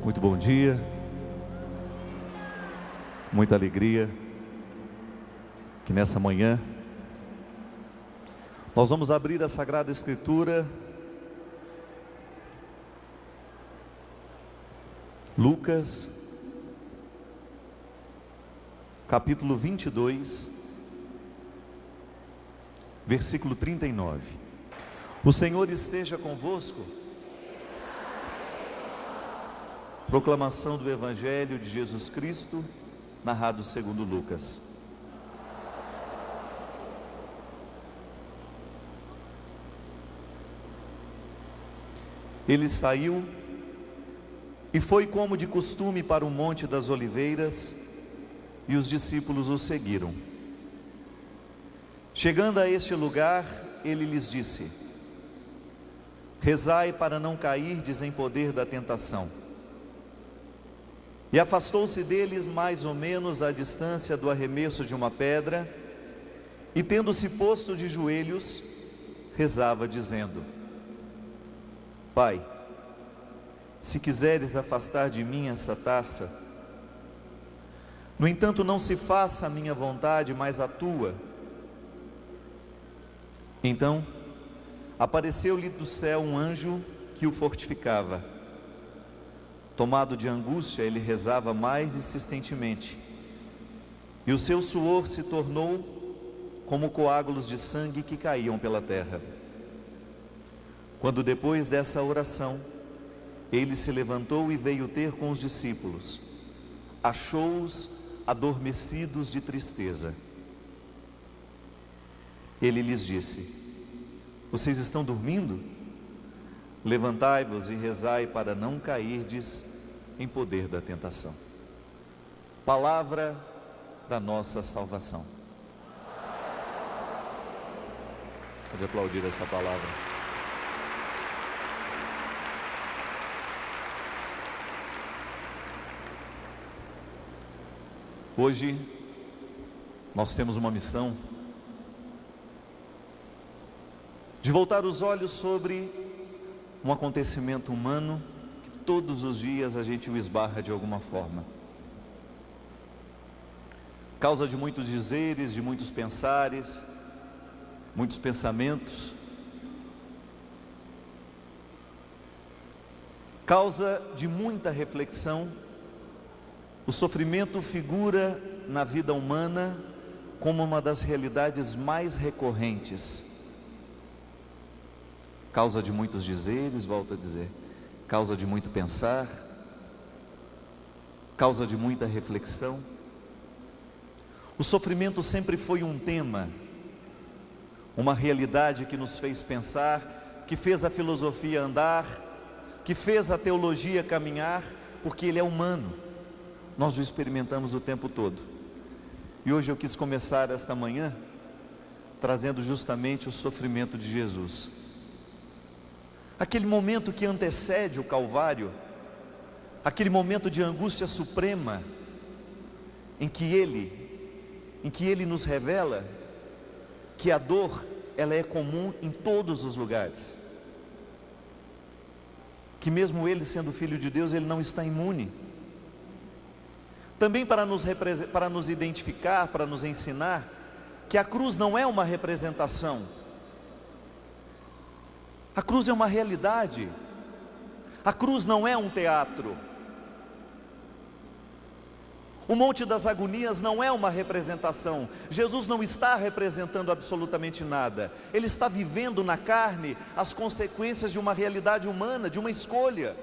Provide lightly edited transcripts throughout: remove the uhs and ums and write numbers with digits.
Muito bom dia, muita alegria que nessa manhã nós vamos abrir a Sagrada Escritura, Lucas, capítulo 22, versículo 39. O Senhor esteja convosco. Proclamação do Evangelho de Jesus Cristo, narrado segundo Lucas. Ele saiu e foi como de costume para o Monte das Oliveiras, e os discípulos o seguiram. Chegando a este lugar, ele lhes disse: rezai para não cairdes em poder da tentação. E afastou-se deles mais ou menos à distância do arremesso de uma pedra, e tendo-se posto de joelhos, rezava dizendo: Pai, se quiseres afastar de mim essa taça, no entanto não se faça a minha vontade, mas a tua. Então apareceu-lhe do céu um anjo que o fortificava. Tomado de angústia, ele rezava mais insistentemente, e o seu suor se tornou como coágulos de sangue que caíam pela terra. Quando depois dessa oração, ele se levantou e veio ter com os discípulos, achou-os adormecidos de tristeza. Ele lhes disse: vocês estão dormindo? Levantai-vos e rezai para não cairdes em poder da tentação. Palavra da nossa salvação. Pode aplaudir essa palavra. Hoje nós temos uma missão de voltar os olhos sobre um acontecimento humano que todos os dias a gente o esbarra de alguma forma. Causa de muitos dizeres, de muitos pensares, muitos pensamentos. Causa de muita reflexão. O sofrimento figura na vida humana como uma das realidades mais recorrentes. Causa de muitos dizeres, volto a dizer, causa de muito pensar, causa de muita reflexão. O sofrimento sempre foi um tema, uma realidade que nos fez pensar, que fez a filosofia andar, que fez a teologia caminhar, porque ele é humano. Nós o experimentamos o tempo todo. E hoje eu quis começar esta manhã trazendo justamente o sofrimento de Jesus. Aquele momento que antecede o Calvário, aquele momento de angústia suprema, em que Ele nos revela que a dor, ela é comum em todos os lugares. Que mesmo Ele sendo Filho de Deus, Ele não está imune. Também para nos identificar, para nos ensinar, que a cruz não é uma representação. A cruz é uma realidade. A cruz não é um teatro. O Monte das Agonias não é uma representação. Jesus não está representando absolutamente nada. Ele está vivendo na carne as consequências de uma realidade humana, de uma escolha.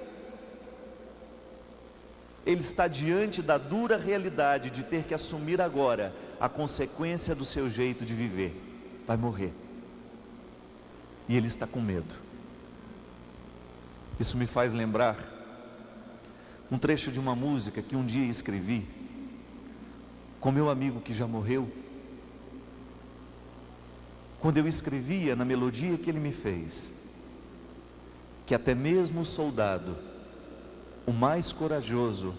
Ele está diante da dura realidade de ter que assumir agora a consequência do seu jeito de viver. Vai morrer. E ele está com medo. Isso me faz lembrar um trecho de uma música que um dia escrevi com meu amigo que já morreu. Quando eu escrevia na melodia que ele me fez, que até mesmo o soldado, o mais corajoso,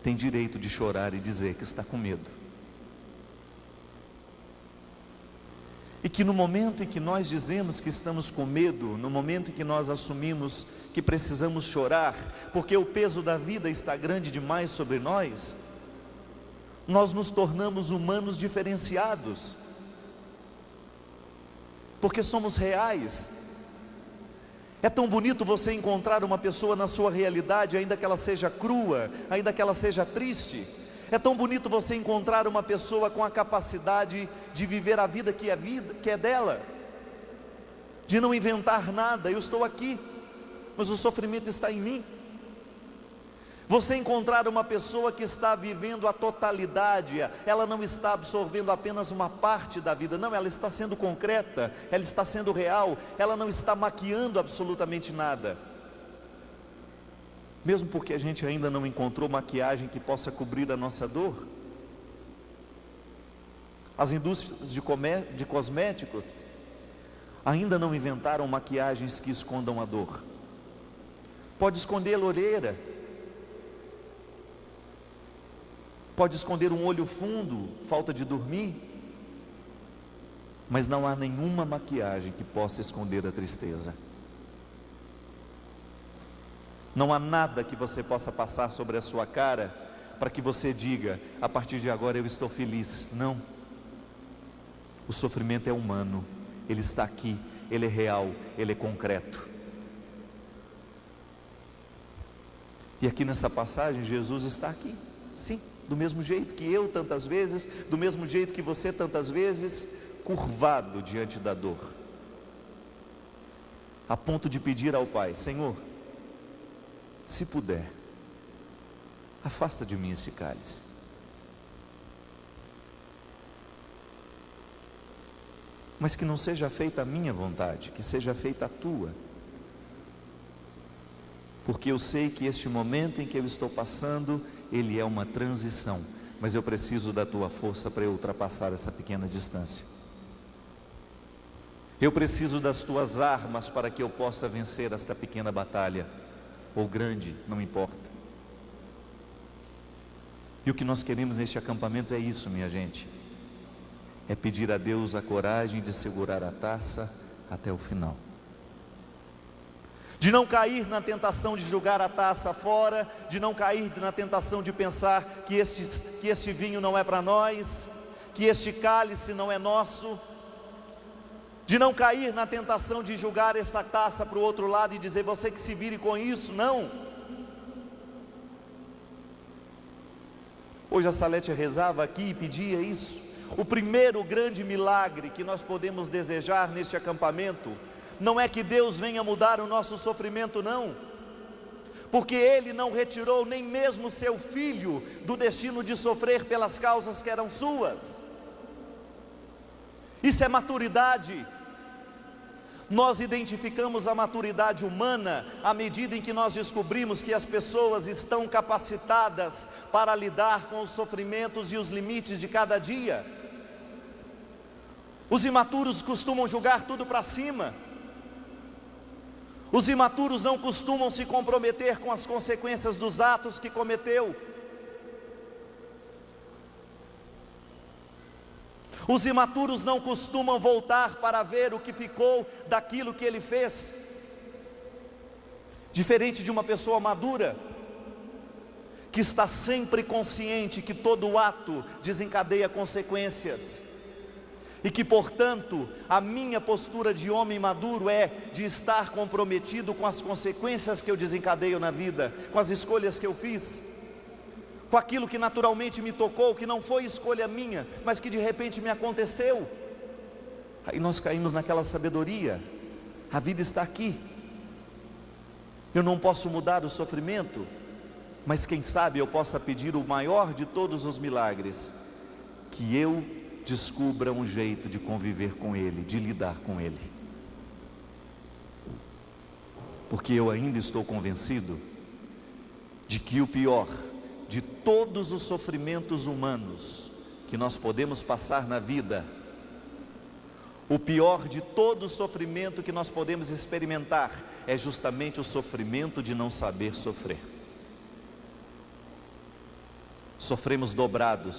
tem direito de chorar e dizer que está com medo. E que no momento em que nós dizemos que estamos com medo, no momento em que nós assumimos que precisamos chorar, porque o peso da vida está grande demais sobre nós, nós nos tornamos humanos diferenciados, porque somos reais. É tão bonito você encontrar uma pessoa na sua realidade, ainda que ela seja crua, ainda que ela seja triste. É tão bonito você encontrar uma pessoa com a capacidade de viver a vida que é dela, de não inventar nada. Eu estou aqui, mas o sofrimento está em mim. Você encontrar uma pessoa que está vivendo a totalidade, ela não está absorvendo apenas uma parte da vida, não, ela está sendo concreta, ela está sendo real, ela não está maquiando absolutamente nada. Mesmo porque a gente ainda não encontrou maquiagem que possa cobrir a nossa dor. As indústrias de cosméticos ainda não inventaram maquiagens que escondam a dor. Pode esconder a olheira, pode esconder um olho fundo, falta de dormir, mas não há nenhuma maquiagem que possa esconder a tristeza. Não há nada que você possa passar sobre a sua cara para que você diga, a partir de agora eu estou feliz. Não. O sofrimento é humano, ele está aqui, ele é real, ele é concreto. E aqui nessa passagem, Jesus está aqui, sim, do mesmo jeito que eu tantas vezes, do mesmo jeito que você tantas vezes, curvado diante da dor, a ponto de pedir ao Pai: Senhor, se puder, afasta de mim esse cálice. Mas que não seja feita a minha vontade, que seja feita a tua. Porque eu sei que este momento em que eu estou passando, ele é uma transição, mas eu preciso da tua força para eu ultrapassar essa pequena distância. Eu preciso das tuas armas para que eu possa vencer esta pequena batalha, ou grande, não importa. E o que nós queremos neste acampamento é isso, minha gente, é pedir a Deus a coragem de segurar a taça até o final, de não cair na tentação de jogar a taça fora, de não cair na tentação de pensar que este vinho não é para nós, que este cálice não é nosso, de não cair na tentação de jogar essa taça para o outro lado e dizer: você que se vire com isso. Não. Hoje a Salete rezava aqui e pedia isso. O primeiro grande milagre que nós podemos desejar neste acampamento não é que Deus venha mudar o nosso sofrimento, não, porque Ele não retirou nem mesmo seu Filho do destino de sofrer pelas causas que eram suas. Isso é maturidade. Nós identificamos a maturidade humana à medida em que nós descobrimos que as pessoas estão capacitadas para lidar com os sofrimentos e os limites de cada dia. Os imaturos costumam jogar tudo para cima. Os imaturos não costumam se comprometer com as consequências dos atos que cometeu. Os imaturos não costumam voltar para ver o que ficou daquilo que ele fez. Diferente de uma pessoa madura, que está sempre consciente que todo ato desencadeia consequências, e que portanto a minha postura de homem maduro é de estar comprometido com as consequências que eu desencadeio na vida, com as escolhas que eu fiz, com aquilo que naturalmente me tocou, que não foi escolha minha, mas que de repente me aconteceu. Aí nós caímos naquela sabedoria: a vida está aqui, eu não posso mudar o sofrimento, mas quem sabe eu possa pedir o maior de todos os milagres, que eu descubra um jeito de conviver com ele, de lidar com ele, porque eu ainda estou convencido de que o pior de todos os sofrimentos humanos que nós podemos passar na vida, o pior de todo o sofrimento que nós podemos experimentar, é justamente o sofrimento de não saber sofrer. Sofremos dobrado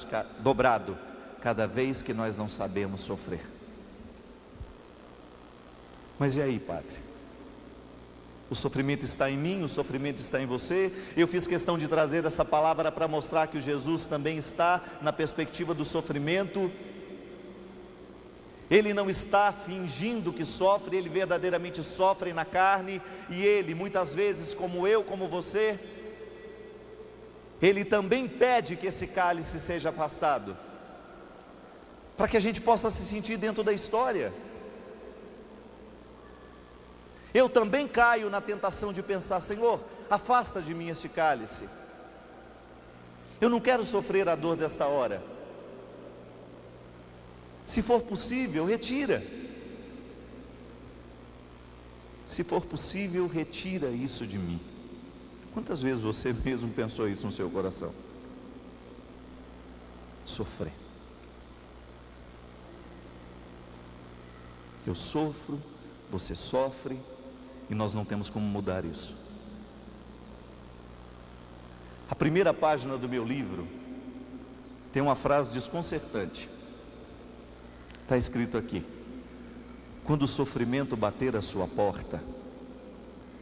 cada vez que nós não sabemos sofrer. Mas e aí, Padre? O sofrimento está em mim, o sofrimento está em você. Eu fiz questão de trazer essa palavra para mostrar que o Jesus também está na perspectiva do sofrimento. Ele não está fingindo que sofre, ele verdadeiramente sofre na carne. E ele, muitas vezes, como eu, como você, ele também pede que esse cálice seja afastado, para que a gente possa se sentir dentro da história. Eu também caio na tentação de pensar: Senhor, afasta de mim este cálice. Eu não quero sofrer a dor desta hora. Se for possível, retira. Se for possível, retira isso de mim. Quantas vezes você mesmo pensou isso no seu coração? Sofrer. Eu sofro, você sofre, e nós não temos como mudar isso. A primeira página do meu livro tem uma frase desconcertante. Está escrito aqui: quando o sofrimento bater a sua porta,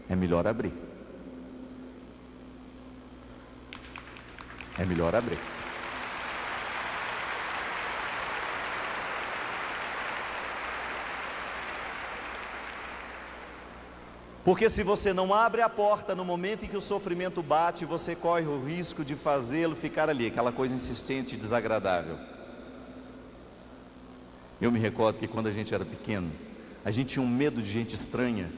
é melhor abrir. É melhor abrir. Porque se você não abre a porta no momento em que o sofrimento bate, você corre o risco de fazê-lo ficar ali, aquela coisa insistente e desagradável. Eu me recordo que quando a gente era pequeno, a gente tinha um medo de gente estranha.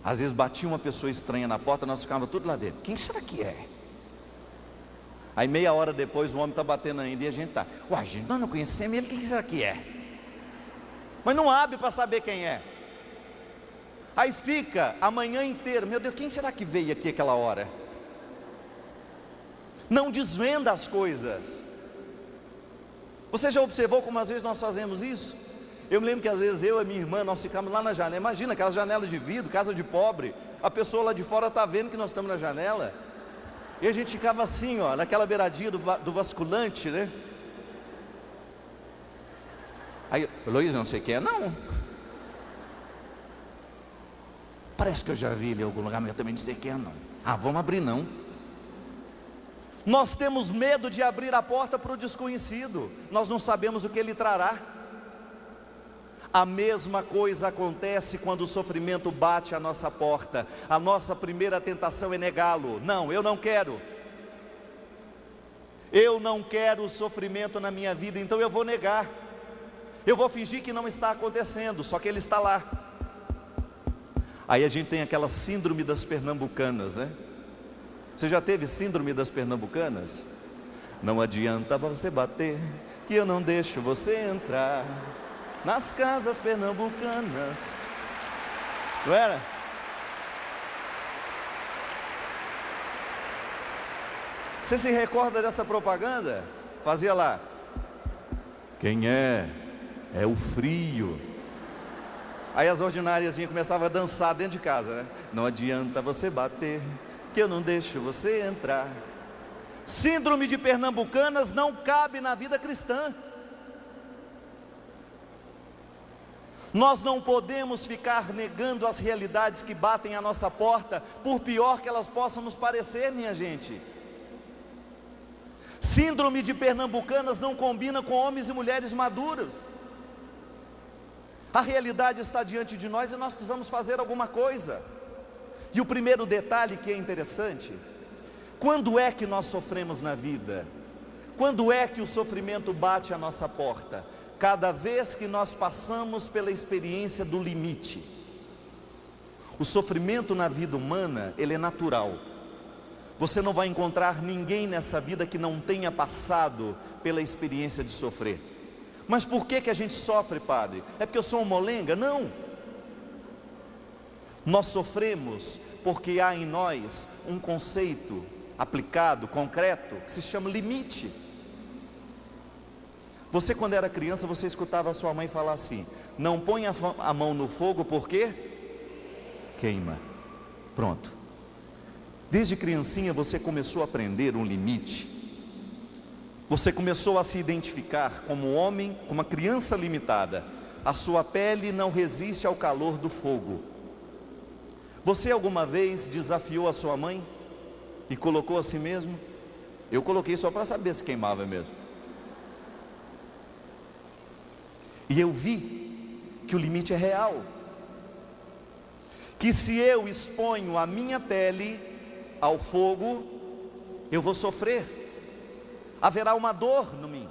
Às vezes batia uma pessoa estranha na porta, nós ficávamos tudo lá dentro. Quem será que é? Aí meia hora depois o homem está batendo ainda e a gente está: uai, gente, nós não conhecemos ele, quem será que é? Mas não abre para saber quem é. Aí fica a manhã inteira: meu Deus, quem será que veio aqui aquela hora? Não desvenda as coisas. Você já observou como às vezes nós fazemos isso? Eu me lembro que às vezes eu e minha irmã, nós ficamos lá na janela. Imagina aquelas janelas de vidro, casa de pobre. A pessoa lá de fora está vendo que nós estamos na janela. E a gente ficava assim, ó, naquela beiradinha do basculante, né? Aí, Luiz, não sei quem é, não. Parece que eu já vi ele em algum lugar, mas eu também não sei quem é, não. Ah, vamos abrir não. Nós temos medo de abrir a porta para o desconhecido. Nós não sabemos o que ele trará. A mesma coisa acontece quando o sofrimento bate à nossa porta. A nossa primeira tentação é negá-lo. Não, eu não quero. Eu não quero sofrimento na minha vida, então eu vou negar. Eu vou fingir que não está acontecendo, só que ele está lá. Aí a gente tem aquela síndrome das pernambucanas, né? Você já teve síndrome das pernambucanas? Não adianta você bater, que eu não deixo você entrar nas casas pernambucanas. Não era? Você se recorda dessa propaganda? Fazia lá: quem é? É o frio. Aí as ordinárias começavam a dançar dentro de casa, né? Não adianta você bater, que eu não deixo você entrar. Síndrome de pernambucanas não cabe na vida cristã. Nós não podemos ficar negando as realidades que batem à nossa porta, por pior que elas possam nos parecer, minha gente. Síndrome de pernambucanas não combina com homens e mulheres maduros. A realidade está diante de nós e nós precisamos fazer alguma coisa. E o primeiro detalhe que é interessante: quando é que nós sofremos na vida? Quando é que o sofrimento bate à nossa porta? Cada vez que nós passamos pela experiência do limite. O sofrimento na vida humana, ele é natural. Você não vai encontrar ninguém nessa vida que não tenha passado pela experiência de sofrer. Mas por que a gente sofre, padre? É porque eu sou um molenga? Não. Nós sofremos porque há em nós um conceito aplicado, concreto, que se chama limite. Você, quando era criança, você escutava a sua mãe falar assim: não ponha a mão no fogo porque queima. Pronto. Desde criancinha você começou a aprender um limite. Você começou a se identificar como homem, como uma criança limitada. a sua pele não resiste ao calor do fogo. Você alguma vez desafiou a sua mãe e colocou a si mesmo? Eu coloquei só para saber se queimava mesmo. E eu vi que o limite é real. Que se eu exponho a minha pele ao fogo, eu vou sofrer. Haverá uma dor no mim.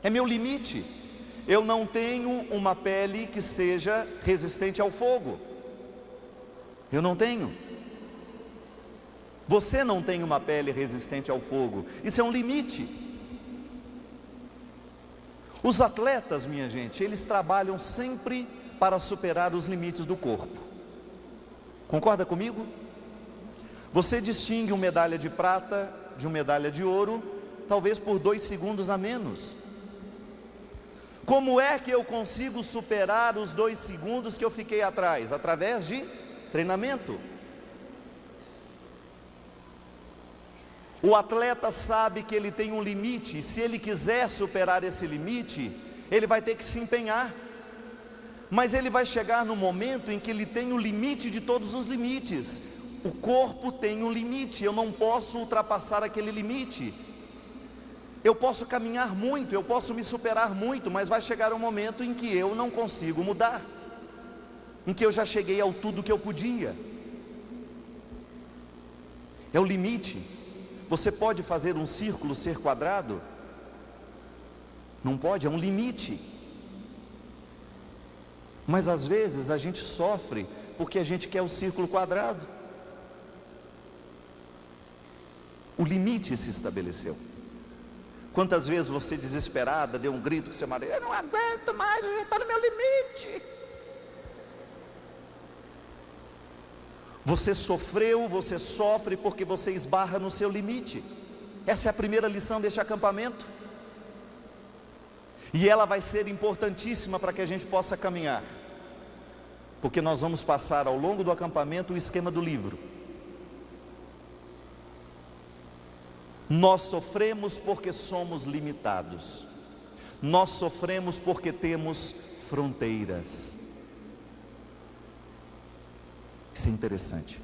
É meu limite. Eu não tenho uma pele que seja resistente ao fogo. Eu não tenho. Você não tem uma pele resistente ao fogo. Isso é um limite. Os atletas, minha gente, eles trabalham sempre para superar os limites do corpo. Concorda comigo? Você distingue uma medalha de prata de uma medalha de ouro, talvez por 2 segundos a menos. Como é que eu consigo superar os 2 segundos que eu fiquei atrás? Através de treinamento. O atleta sabe que ele tem um limite, e se ele quiser superar esse limite, ele vai ter que se empenhar. Mas ele vai chegar no momento em que ele tem o limite de todos os limites. O corpo tem um limite, eu não posso ultrapassar aquele limite. Eu posso caminhar muito, eu posso me superar muito, mas vai chegar um momento em que eu não consigo mudar, em que eu já cheguei ao tudo que eu podia. É o limite. Você pode fazer um círculo ser quadrado? Não pode, é um limite. Mas às vezes a gente sofre porque a gente quer o círculo quadrado. O limite se estabeleceu. Quantas vezes você desesperada deu um grito com seu marido: eu não aguento mais, eu já estou no meu limite. Você sofreu, você sofre porque você esbarra no seu limite. Essa é a primeira lição deste acampamento. E ela vai ser importantíssima para que a gente possa caminhar. Porque nós vamos passar ao longo do acampamento o esquema do livro. Nós sofremos porque somos limitados. Nós sofremos porque temos fronteiras. Isso é interessante.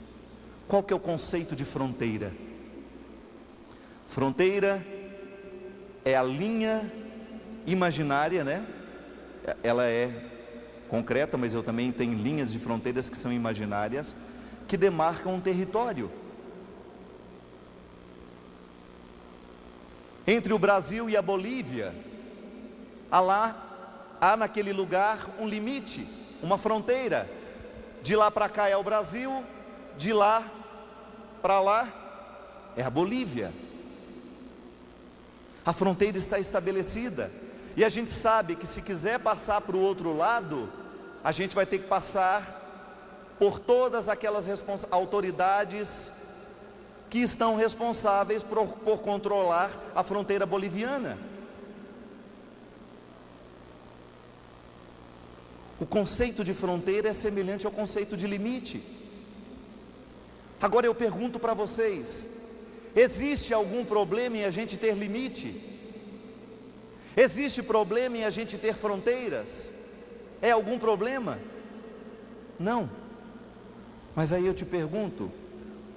Qual que é o conceito de fronteira? Fronteira é a linha imaginária, né? Ela é concreta, mas eu também tenho linhas de fronteiras que são imaginárias, que demarcam um território. Entre o Brasil e a Bolívia, há naquele lugar um limite, uma fronteira. De lá para cá é o Brasil, de lá para lá é a Bolívia. A fronteira está estabelecida. E a gente sabe que se quiser passar para o outro lado, a gente vai ter que passar por todas aquelas autoridades que estão responsáveis por controlar a fronteira boliviana. O conceito de fronteira é semelhante ao conceito de limite. Agora eu pergunto para vocês: existe algum problema em a gente ter limite? Existe problema em a gente ter fronteiras? É algum problema? Não. Mas aí eu te pergunto,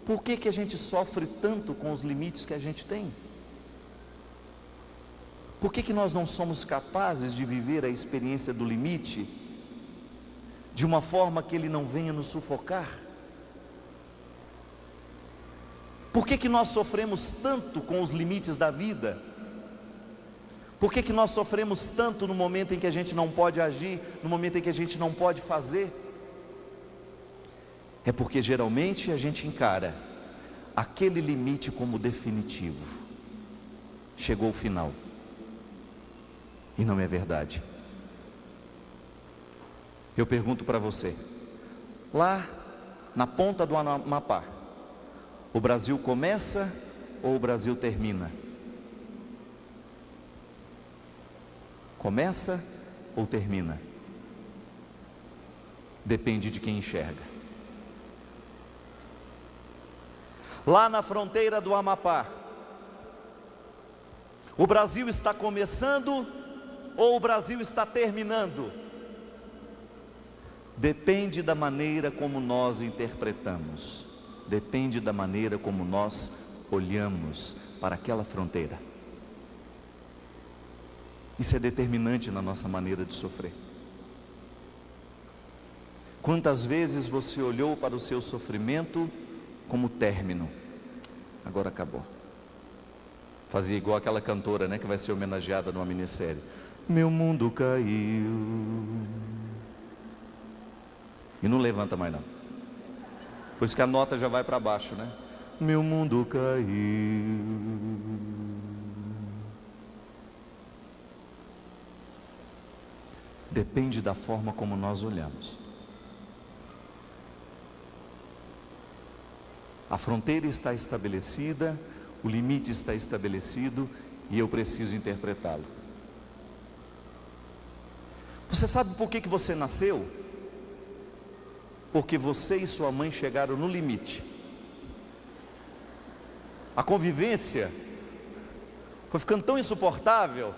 por que a gente sofre tanto com os limites que a gente tem? Por que nós não somos capazes de viver a experiência do limite de uma forma que ele não venha nos sufocar? Por que nós sofremos tanto com os limites da vida? Por que nós sofremos tanto no momento em que a gente não pode agir, no momento em que a gente não pode fazer? É porque geralmente a gente encara aquele limite como definitivo. Chegou o final. E não é verdade. Eu pergunto para você, lá na ponta do Amapá, o Brasil começa ou o Brasil termina? Começa ou termina? Depende de quem enxerga. Lá na fronteira do Amapá, o Brasil está começando ou o Brasil está terminando? Depende da maneira como nós interpretamos, depende da maneira como nós olhamos para aquela fronteira. Isso é determinante na nossa maneira de sofrer. Quantas vezes você olhou para o seu sofrimento como término? Agora acabou. Fazia igual aquela cantora, né, que vai ser homenageada numa minissérie. Meu mundo caiu. E não levanta mais não. Por isso que a nota já vai para baixo, né? Meu mundo caiu. Depende da forma como nós olhamos. A fronteira está estabelecida, o limite está estabelecido e eu preciso interpretá-lo. Você sabe por que você nasceu? Porque você e sua mãe chegaram no limite. A convivência foi ficando tão insuportável.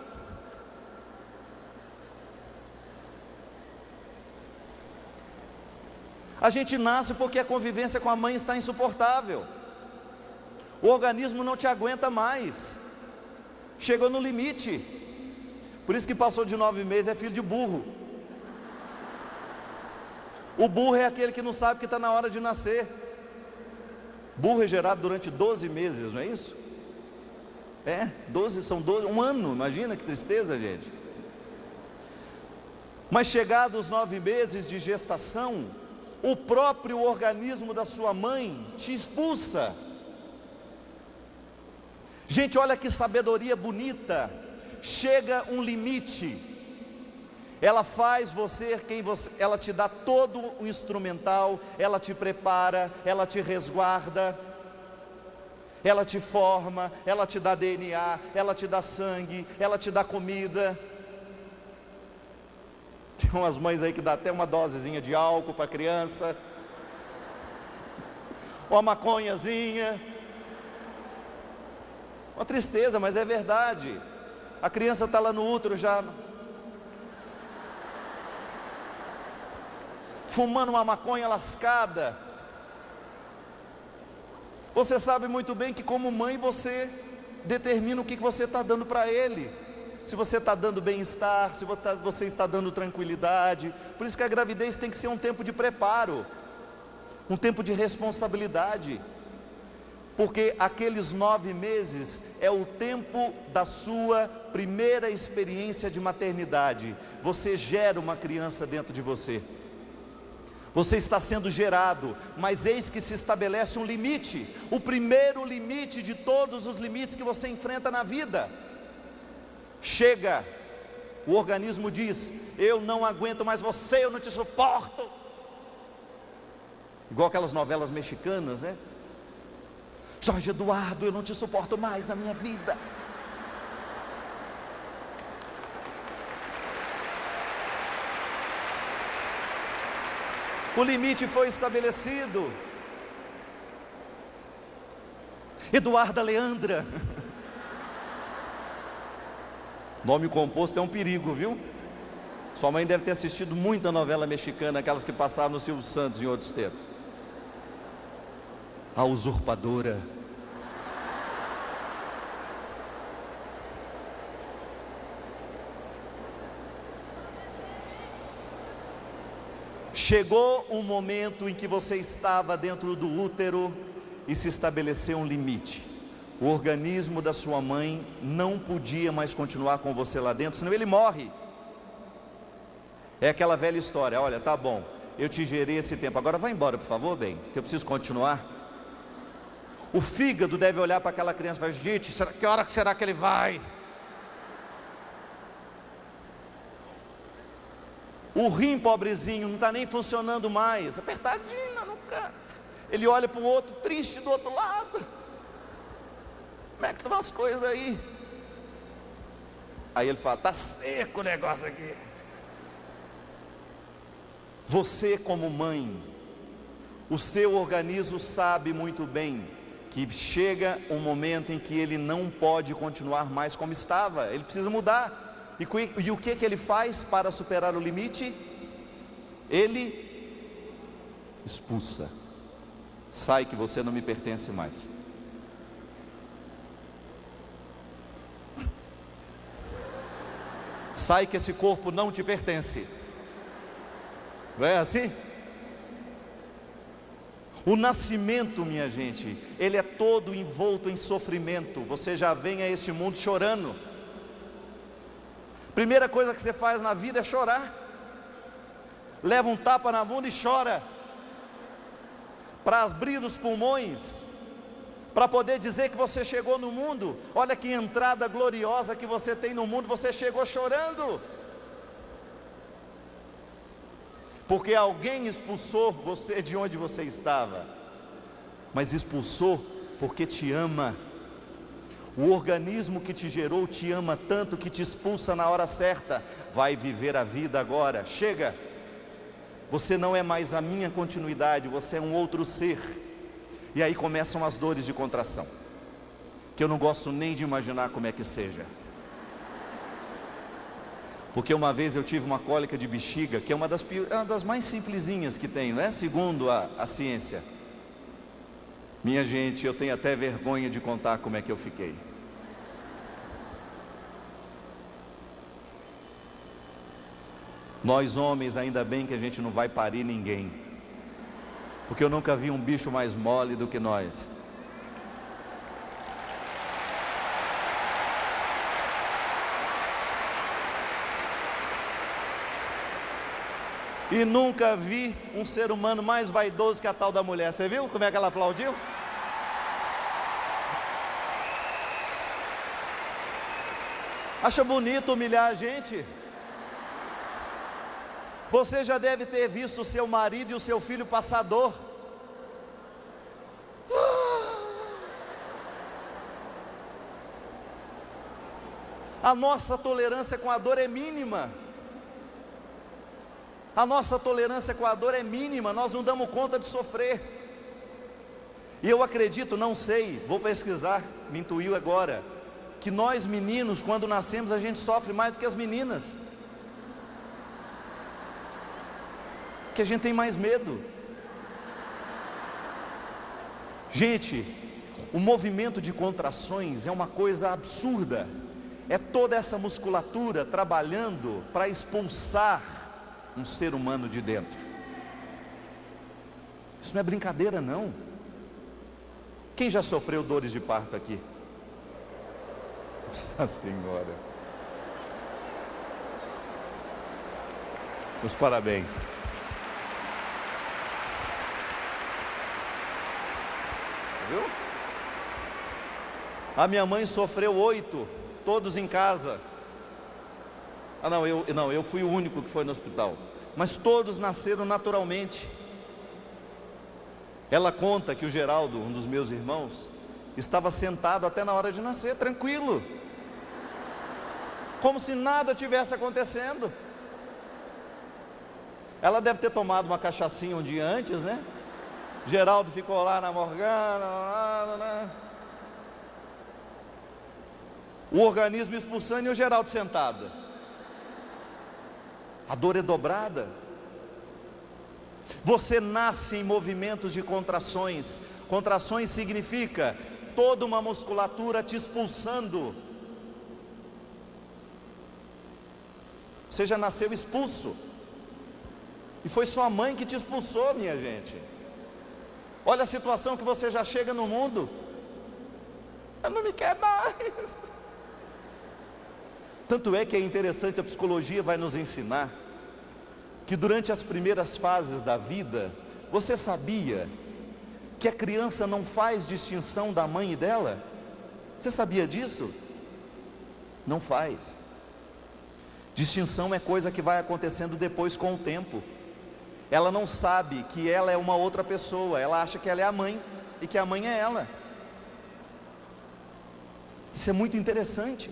A gente nasce porque a convivência com a mãe está insuportável. O organismo não te aguenta mais. Chegou no limite. Por isso que passou de 9 meses é filho de burro. O burro é aquele que não sabe que está na hora de nascer. Burro é gerado durante 12 meses, não é isso? 12, são 12, um ano, imagina que tristeza, gente. Mas chegados os 9 meses de gestação, o próprio organismo da sua mãe te expulsa. Gente, olha que sabedoria bonita. Chega um limite. Ela faz você quem você, ela te dá todo o instrumental, ela te prepara, ela te resguarda, ela te forma, ela te dá DNA, ela te dá sangue, ela te dá comida. Tem umas mães aí que dá até uma dosezinha de álcool para a criança, uma maconhazinha. Uma tristeza, mas é verdade. A criança está lá no útero já, fumando uma maconha lascada. Você sabe muito bem que como mãe você determina o que você está dando para ele. Se você está dando bem-estar, se você está dando tranquilidade. Por isso que a gravidez tem que ser um tempo de preparo, um tempo de responsabilidade. Porque aqueles 9 meses é o tempo da sua primeira experiência de maternidade. Você gera uma criança dentro de você. Você está sendo gerado, mas eis que se estabelece um limite. O primeiro limite de todos os limites que você enfrenta na vida. Chega, o organismo diz: eu não aguento mais você, eu não te suporto. Igual aquelas novelas mexicanas, né? Jorge Eduardo, eu não te suporto mais na minha vida. O limite foi estabelecido. Eduarda Leandra. Nome composto é um perigo, viu? Sua mãe deve ter assistido muita novela mexicana, aquelas que passavam no Silvio Santos em outros tempos. A usurpadora. Chegou um momento em que você estava dentro do útero e se estabeleceu um limite. O organismo da sua mãe não podia mais continuar com você lá dentro, senão ele morre. É aquela velha história: olha, tá bom, eu te gerei esse tempo, agora vai embora por favor, bem, que eu preciso continuar. O fígado deve olhar para aquela criança e falar: gente, que hora que será que ele vai? O rim, pobrezinho, não está nem funcionando mais, apertadinho no canto. Ele olha para o outro, triste do outro lado. Como é que estão as coisas aí? Aí ele fala: está seco o negócio aqui. Você como mãe, o seu organismo sabe muito bem que chega um momento em que ele não pode continuar mais como estava, ele precisa mudar. E o que ele faz para superar o limite? Ele expulsa. Sai, que você não me pertence mais. Sai, que esse corpo não te pertence. Não é assim? O nascimento, minha gente, ele é todo envolto em sofrimento. Você já vem a este mundo chorando. Primeira coisa que você faz na vida é chorar. Leva um tapa na bunda e chora, para abrir os pulmões, para poder dizer que você chegou no mundo. Olha que entrada gloriosa que você tem no mundo. Você chegou chorando, porque alguém expulsou você de onde você estava, mas expulsou porque te ama. O organismo que te gerou te ama tanto que te expulsa na hora certa. Vai viver a vida agora, chega. Você não é mais a minha continuidade, você é um outro ser. E aí começam as dores de contração, que eu não gosto nem de imaginar como é que seja. Porque uma vez eu tive uma cólica de bexiga, que é uma das mais simplesinhas que tem, não é? Segundo a ciência. Minha gente, eu tenho até vergonha de contar como é que eu fiquei. Nós homens, ainda bem que a gente não vai parir ninguém, porque eu nunca vi um bicho mais mole do que nós. E nunca vi um ser humano mais vaidoso que a tal da mulher. Você viu como é que ela aplaudiu? Acha bonito humilhar a gente? Você já deve ter visto o seu marido e o seu filho passar dor. A nossa tolerância com a dor é mínima. A nossa tolerância com a dor é mínima. Nós não damos conta de sofrer. E eu acredito, não sei, vou pesquisar, me intuiu agora, que nós meninos, quando nascemos, a gente sofre mais do que as meninas. Que a gente tem mais medo. Gente, o movimento de contrações é uma coisa absurda. É toda essa musculatura trabalhando para expulsar um ser humano de dentro. Isso não é brincadeira, não. Quem já sofreu dores de parto aqui? Nossa Senhora. Meus parabéns. Viu? A minha mãe sofreu 8, todos em casa. Eu fui o único que foi no hospital, mas todos nasceram naturalmente. Ela conta que o Geraldo, um dos meus irmãos, estava sentado até na hora de nascer, tranquilo, como se nada tivesse acontecendo. Ela deve ter tomado uma cachaçinha um dia antes, né? Geraldo ficou lá na Morgana, o organismo expulsando e o Geraldo sentado. A dor é dobrada. Você nasce em movimentos de contrações. Contrações significa toda uma musculatura te expulsando. Você já nasceu expulso. E foi sua mãe que te expulsou, minha gente. Olha a situação que você já chega no mundo. Eu não me quero mais. Tanto é que é interessante, a psicologia vai nos ensinar que durante as primeiras fases da vida, você sabia que a criança não faz distinção da mãe e dela? Você sabia disso? Não faz. Distinção é coisa que vai acontecendo depois com o tempo. Ela não sabe que ela é uma outra pessoa, ela acha que ela é a mãe e que a mãe é ela. Isso é muito interessante.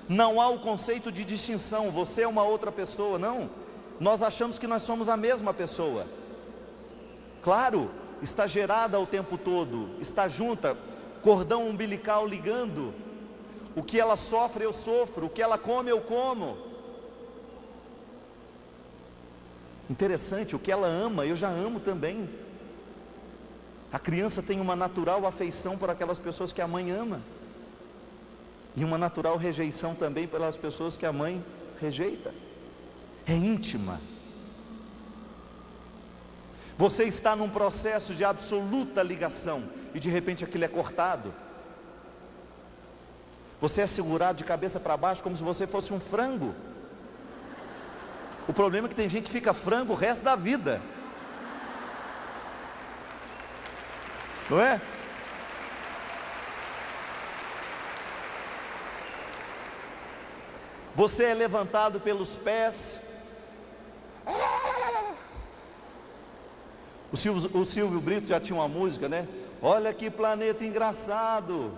Não há o conceito de distinção, você é uma outra pessoa, não. Nós achamos que nós somos a mesma pessoa. Claro, está gerada o tempo todo, está junta, cordão umbilical ligando. O que ela sofre, eu sofro. O que ela come, eu como. Interessante, o que ela ama, eu já amo também. A criança tem uma natural afeição por aquelas pessoas que a mãe ama. E uma natural rejeição também pelas pessoas que a mãe rejeita. É íntima. Você está num processo de absoluta ligação e de repente aquilo é cortado. Você é segurado de cabeça para baixo como se você fosse um frango. O problema é que tem gente que fica frango o resto da vida. Não é? Você é levantado pelos pés. O Silvio Brito já tinha uma música, né? Olha que planeta engraçado,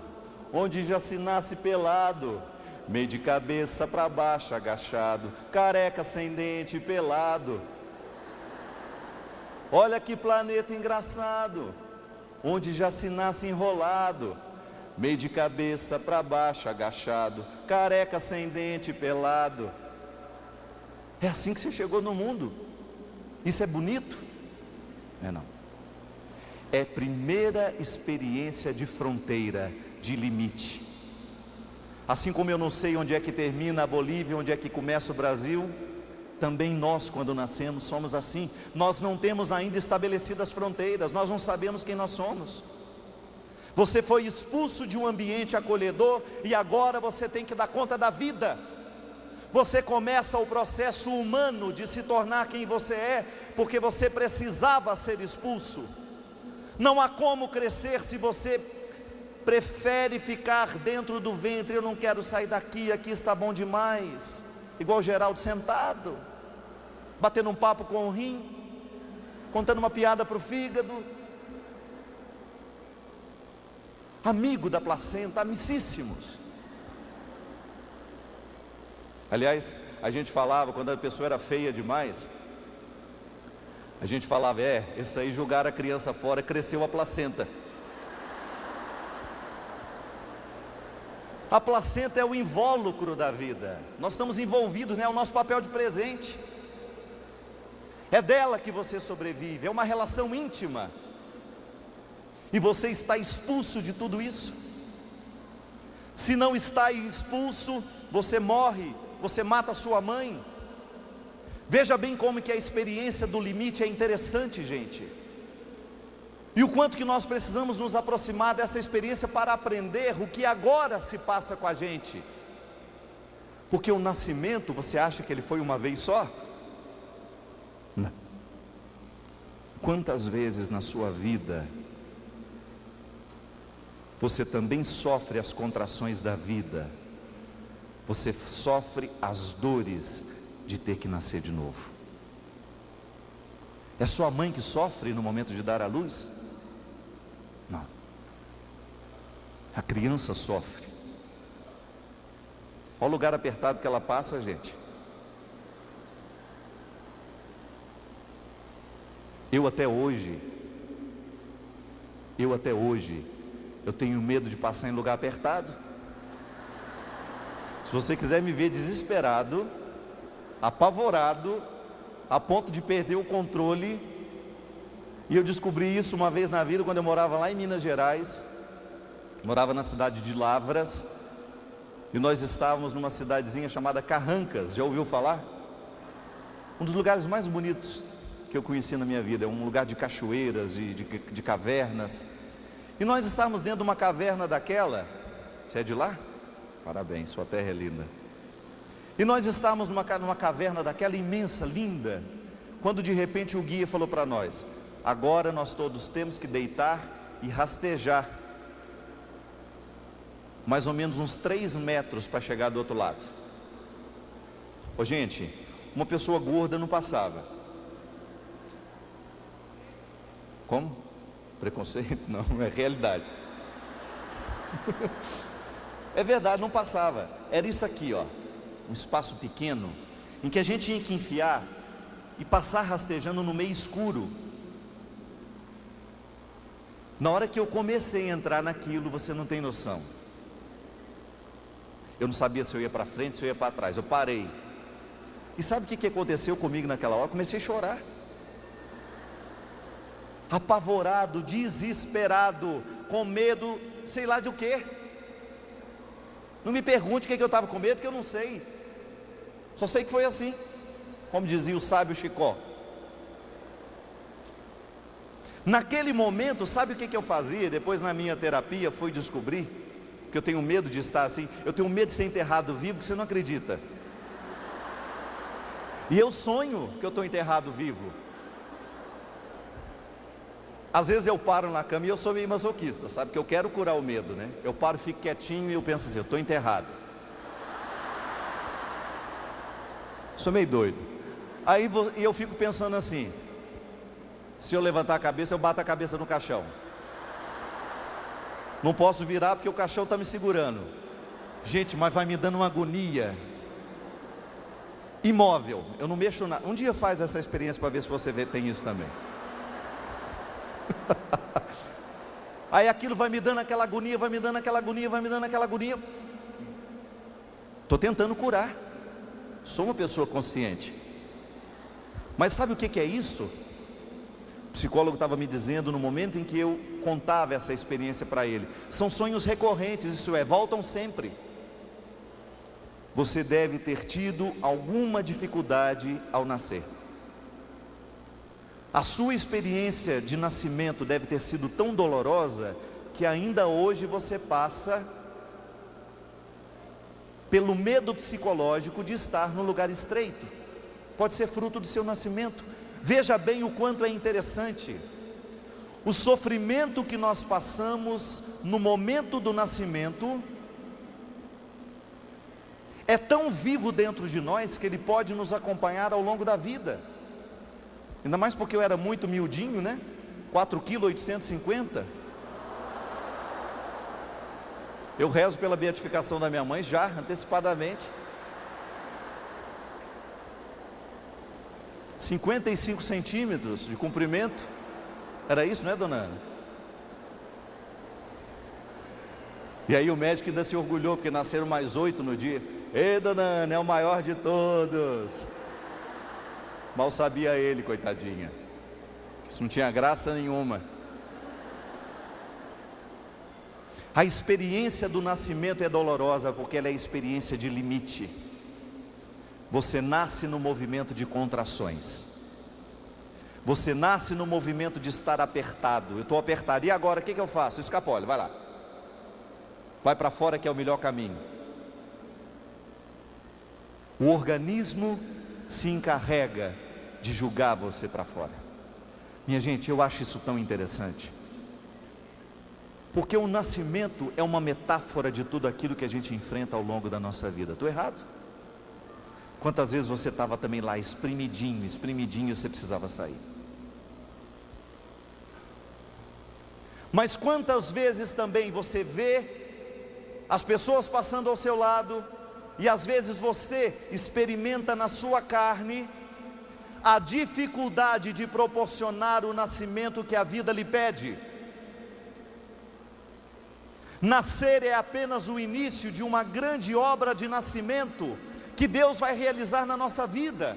onde já se nasce pelado, meio de cabeça para baixo, agachado, careca sem dente, pelado. Olha que planeta engraçado, onde já se nasce enrolado, meio de cabeça para baixo, agachado, careca sem dente, pelado. É assim que você chegou no mundo. Isso é bonito? Não. É primeira experiência de fronteira, de limite. Assim como eu não sei onde é que termina a Bolívia, onde é que começa o Brasil, também nós, quando nascemos, somos assim. Nós não temos ainda estabelecidas fronteiras, nós não sabemos quem nós somos. Você foi expulso de um ambiente acolhedor e agora você tem que dar conta da vida. Você começa o processo humano de se tornar quem você é, porque você precisava ser expulso. Não há como crescer se você prefere ficar dentro do ventre. Eu não quero sair daqui, aqui está bom demais. Igual o Geraldo sentado, batendo um papo com o rim, contando uma piada para o fígado. Amigo da placenta, amicíssimos. Aliás, a gente falava, quando a pessoa era feia demais, a gente falava, esse aí jogaram a criança fora, cresceu a placenta. A placenta é o invólucro da vida. Nós estamos envolvidos, né? É o nosso papel de presente. É dela que você sobrevive, é uma relação íntima. E você está expulso de tudo isso. Se não está expulso, você morre, você mata a sua mãe. Veja bem como que a experiência do limite é interessante, gente. E o quanto que nós precisamos nos aproximar dessa experiência para aprender o que agora se passa com a gente. Porque o nascimento, você acha que ele foi uma vez só? Não. Quantas vezes na sua vida você também sofre as contrações da vida? Você sofre as dores de ter que nascer de novo. É sua mãe que sofre no momento de dar à luz? Não. A criança sofre. Olha o lugar apertado que ela passa, gente. Eu até hoje, eu tenho medo de passar em lugar apertado. Se você quiser me ver desesperado, apavorado, a ponto de perder o controle, e eu descobri isso uma vez na vida, quando eu morava lá em Minas Gerais, morava na cidade de Lavras, e nós estávamos numa cidadezinha chamada Carrancas. Já ouviu falar? Um dos lugares mais bonitos que eu conheci na minha vida, é um lugar de cachoeiras, de cavernas, e nós estávamos dentro de uma caverna daquela. Você é de lá? Parabéns, sua terra é linda. E nós estávamos numa caverna daquela imensa, linda, quando de repente o guia falou para nós: agora nós todos temos que deitar e rastejar mais ou menos uns 3 metros para chegar do outro lado. Ô gente, uma pessoa gorda não passava. Como? Preconceito? Não, é realidade. É verdade, não passava. Era isso aqui, ó, um espaço pequeno, em que a gente tinha que enfiar e passar rastejando no meio escuro. Na hora que eu comecei a entrar naquilo, você não tem noção. Eu não sabia se eu ia para frente, se eu ia para trás. Eu parei. E sabe o que aconteceu comigo naquela hora? Eu comecei a chorar. Apavorado, desesperado, com medo, sei lá de o quê. Não me pergunte o que eu estava com medo, que eu não sei. Só sei que foi assim, como dizia o sábio Chicó. Naquele momento, sabe o que eu fazia? Depois na minha terapia fui descobrir que eu tenho medo de estar assim. Eu tenho medo de ser enterrado vivo, que você não acredita. E eu sonho que eu estou enterrado vivo. Às vezes eu paro na cama e eu sou meio masoquista, sabe? Que eu quero curar o medo, né? Eu paro, fico quietinho e eu penso assim, eu estou enterrado. Sou meio doido. Aí eu fico pensando assim, se eu levantar a cabeça, eu bato a cabeça no caixão. Não posso virar porque o caixão está me segurando. Gente, mas vai me dando uma agonia. Imóvel, eu não mexo nada. Um dia faz essa experiência para ver se você tem isso também. Aí aquilo vai me dando aquela agonia, vai me dando aquela agonia, vai me dando aquela agonia. Estou tentando curar. Sou uma pessoa consciente. Mas sabe o que é isso? O psicólogo estava me dizendo no momento em que eu contava essa experiência para ele. São sonhos recorrentes, isso é, voltam sempre. Você deve ter tido alguma dificuldade ao nascer. A sua experiência de nascimento deve ter sido tão dolorosa que ainda hoje você passa pelo medo psicológico de estar no lugar estreito. Pode ser fruto do seu nascimento. Veja bem o quanto é interessante. O sofrimento que nós passamos no momento do nascimento é tão vivo dentro de nós que ele pode nos acompanhar ao longo da vida. Ainda mais porque eu era muito miudinho, né? 4,850 kg. Eu rezo pela beatificação da minha mãe já, antecipadamente. 55 centímetros de comprimento. Era isso, não é, dona Ana? E aí o médico ainda se orgulhou, porque nasceram mais 8 no dia. Ei, dona Ana, é o maior de todos. Mal sabia ele, coitadinha. Isso não tinha graça nenhuma. A experiência do nascimento é dolorosa, porque ela é a experiência de limite. Você nasce no movimento de contrações. Você nasce no movimento de estar apertado. Eu estou apertado, e agora o que eu faço? Escapole, vai lá. Vai para fora que é o melhor caminho. O organismo se encarrega de julgar você para fora. Minha gente, eu acho isso tão interessante. Porque o nascimento é uma metáfora de tudo aquilo que a gente enfrenta ao longo da nossa vida. Estou errado? Quantas vezes você estava também lá espremidinho, espremidinho, você precisava sair? Mas quantas vezes também você vê as pessoas passando ao seu lado, e às vezes você experimenta na sua carne a dificuldade de proporcionar o nascimento que a vida lhe pede. Nascer é apenas o início de uma grande obra de nascimento que Deus vai realizar na nossa vida.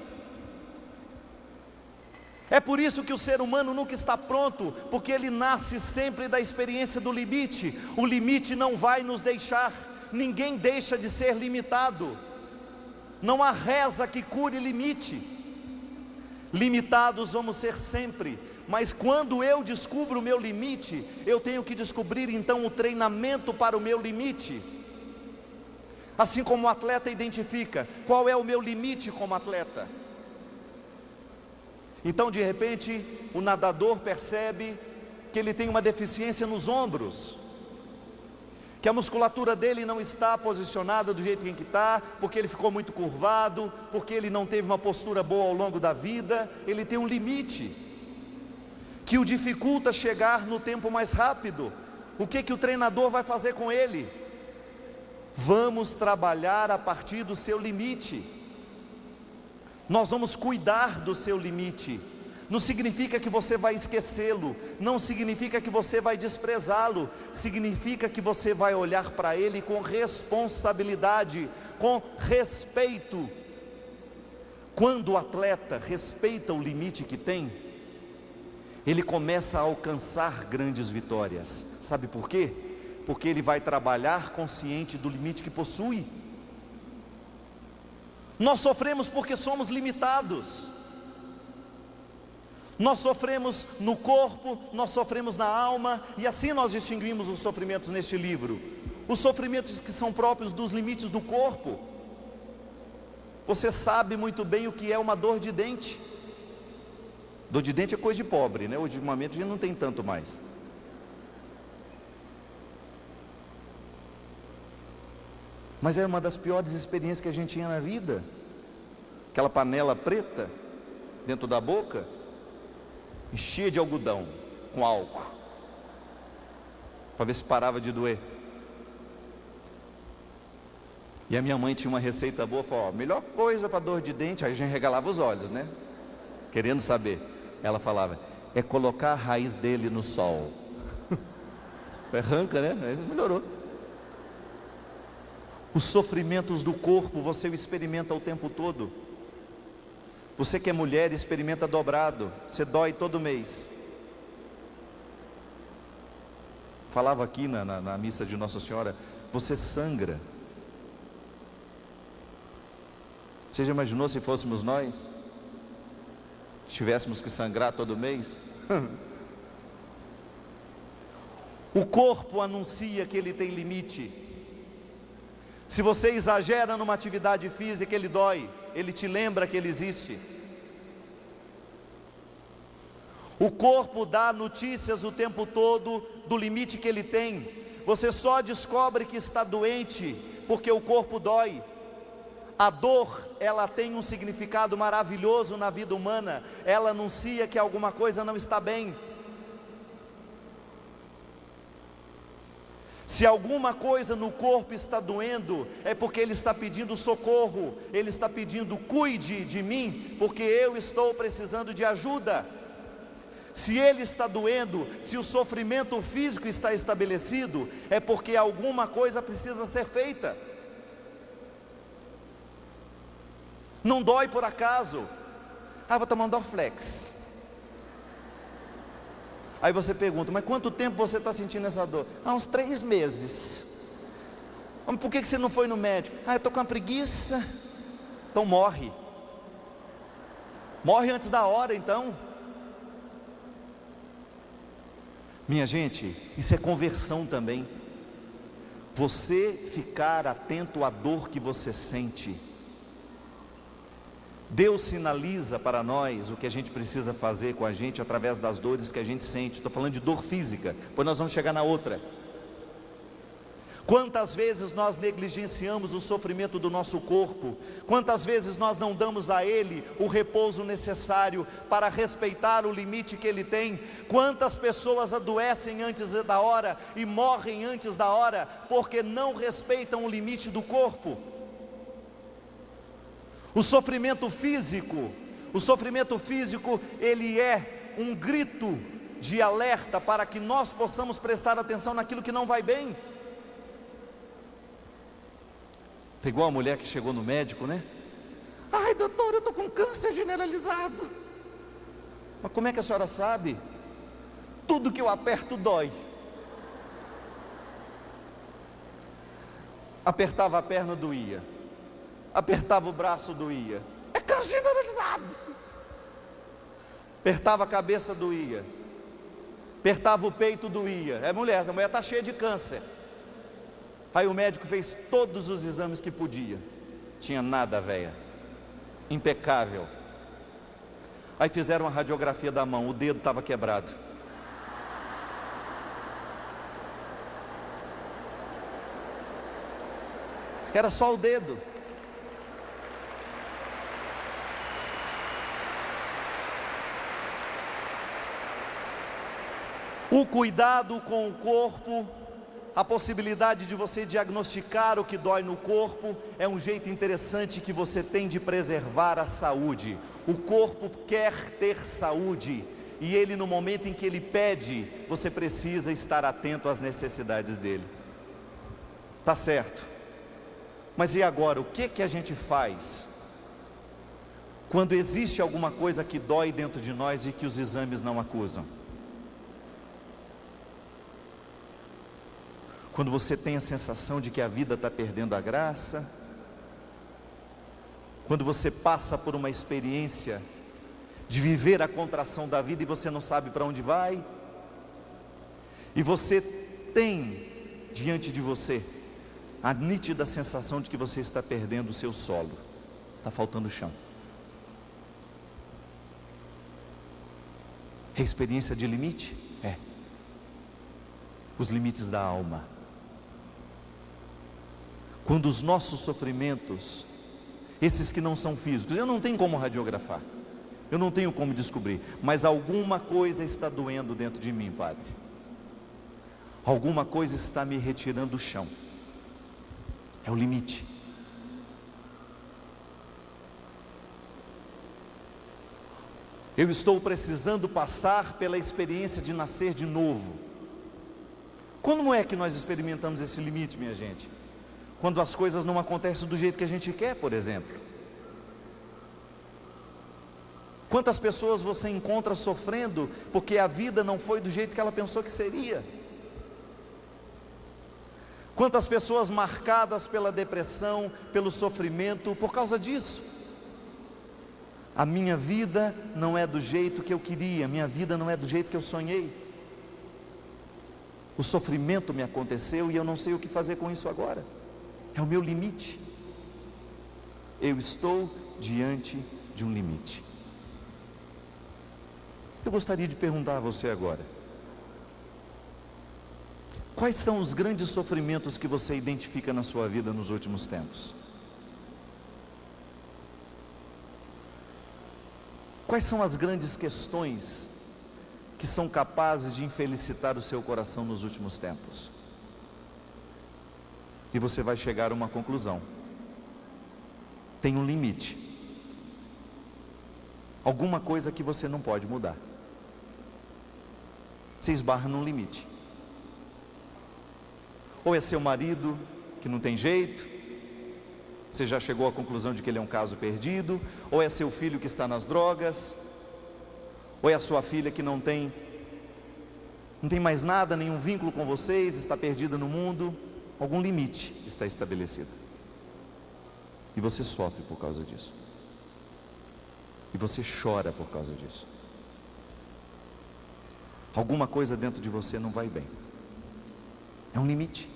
É por isso que o ser humano nunca está pronto, porque ele nasce sempre da experiência do limite. O limite não vai nos deixar, ninguém deixa de ser limitado. Não há reza que cure limite. Limitados vamos ser sempre, mas quando eu descubro o meu limite, eu tenho que descobrir então o treinamento para o meu limite. Assim como o atleta identifica qual é o meu limite como atleta. Então de repente o nadador percebe que ele tem uma deficiência nos ombros, que a musculatura dele não está posicionada do jeito em que está, porque ele ficou muito curvado, porque ele não teve uma postura boa ao longo da vida. Ele tem um limite que o dificulta chegar no tempo mais rápido. O que o treinador vai fazer com ele? Vamos trabalhar a partir do seu limite. Nós vamos cuidar do seu limite. Não significa que você vai esquecê-lo, não significa que você vai desprezá-lo, significa que você vai olhar para ele com responsabilidade, com respeito. Quando o atleta respeita o limite que tem, ele começa a alcançar grandes vitórias. Sabe por quê? Porque ele vai trabalhar consciente do limite que possui. Nós sofremos porque somos limitados. Nós sofremos no corpo, nós sofremos na alma, e assim nós distinguimos os sofrimentos neste livro. Os sofrimentos que são próprios dos limites do corpo. Você sabe muito bem o que é uma dor de dente. Dor de dente é coisa de pobre, né? Ultimamente a gente não tem tanto mais. Mas é uma das piores experiências que a gente tinha na vida. Aquela panela preta dentro da boca, enchia de algodão com álcool, para ver se parava de doer. E a minha mãe tinha uma receita boa, falou: ó, melhor coisa para dor de dente, aí a gente regalava os olhos, né? Querendo saber. Ela falava: é colocar a raiz dele no sol. Arranca, né? Aí melhorou. Os sofrimentos do corpo você o experimenta o tempo todo. Você que é mulher experimenta dobrado, você dói todo mês. Falava aqui na missa de Nossa Senhora, você sangra. Você já imaginou se fôssemos nós? Tivéssemos que sangrar todo mês? O corpo anuncia que ele tem limite. Se você exagera numa atividade física, ele dói, ele te lembra que ele existe. O corpo dá notícias o tempo todo do limite que ele tem. Você só descobre que está doente porque o corpo dói. A dor, ela tem um significado maravilhoso na vida humana. Ela anuncia que alguma coisa não está bem. Se alguma coisa no corpo está doendo, é porque ele está pedindo socorro, ele está pedindo: cuide de mim, porque eu estou precisando de ajuda. Se ele está doendo, se o sofrimento físico está estabelecido, é porque alguma coisa precisa ser feita. Não dói por acaso. Vou tomar um Dorflex. Aí você pergunta: mas quanto tempo você está sentindo essa dor? Uns 3 meses. Mas por que você não foi no médico? Eu estou com uma preguiça. Então morre. Morre antes da hora então. Minha gente, isso é conversão também. Você ficar atento à dor que você sente. Deus sinaliza para nós o que a gente precisa fazer com a gente através das dores que a gente sente. Estou falando de dor física, pois nós vamos chegar na outra. Quantas vezes nós negligenciamos o sofrimento do nosso corpo? Quantas vezes nós não damos a ele o repouso necessário para respeitar o limite que ele tem? Quantas pessoas adoecem antes da hora e morrem antes da hora porque não respeitam o limite do corpo? O sofrimento físico, ele é um grito de alerta para que nós possamos prestar atenção naquilo que não vai bem. Pegou a mulher que chegou no médico, né? Doutor, eu estou com câncer generalizado. Mas como é que a senhora sabe? Tudo que eu aperto dói. Apertava a perna, doía. Apertava o braço, doía. É câncer generalizado. Apertava a cabeça, doía. Apertava o peito, doía. A mulher está cheia de câncer. Aí o médico fez todos os exames que podia. Tinha nada, véia. Impecável. Aí fizeram uma radiografia da mão, o dedo estava quebrado. Era só o dedo. O cuidado com o corpo a possibilidade de você diagnosticar o que dói no corpo é um jeito interessante que você tem de preservar a saúde. O corpo quer ter saúde e ele, no momento em que ele pede, você precisa estar atento às necessidades dele. Tá certo. Mas e agora, o que a gente faz quando existe alguma coisa que dói dentro de nós e que os exames não acusam? Quando você tem a sensação de que a vida está perdendo a graça, quando você passa por uma experiência de viver a contração da vida e você não sabe para onde vai, e você tem diante de você a nítida sensação de que você está perdendo o seu solo, está faltando chão. É experiência de limite? É. Os limites da alma. Quando os nossos sofrimentos, esses que não são físicos, eu não tenho como radiografar, eu não tenho como descobrir, mas alguma coisa está doendo dentro de mim, Padre. Alguma coisa está me retirando do chão. É o limite. Eu estou precisando passar pela experiência de nascer de novo. Como é que nós experimentamos esse limite, minha gente? Quando as coisas não acontecem do jeito que a gente quer, por exemplo. Quantas pessoas você encontra sofrendo porque a vida não foi do jeito que ela pensou que seria? Quantas pessoas marcadas pela depressão, pelo sofrimento, por causa disso? A minha vida não é do jeito que eu queria, a minha vida não é do jeito que eu sonhei. O sofrimento me aconteceu e eu não sei o que fazer com isso agora. É o meu limite. Eu estou diante de um limite. Eu gostaria de perguntar a você agora: quais são os grandes sofrimentos que você identifica na sua vida nos últimos tempos? Quais são as grandes questões que são capazes de infelicitar o seu coração nos últimos tempos? E você vai chegar a uma conclusão: tem um limite. Alguma coisa que você não pode mudar. Você esbarra num limite. Ou é seu marido que não tem jeito, você já chegou à conclusão de que ele é um caso perdido. Ou é seu filho que está nas drogas. Ou é a sua filha que não tem mais nada, nenhum vínculo com vocês, está perdida no mundo. Algum limite está estabelecido. E você sofre por causa disso. E você chora por causa disso. Alguma coisa dentro de você não vai bem. É um limite.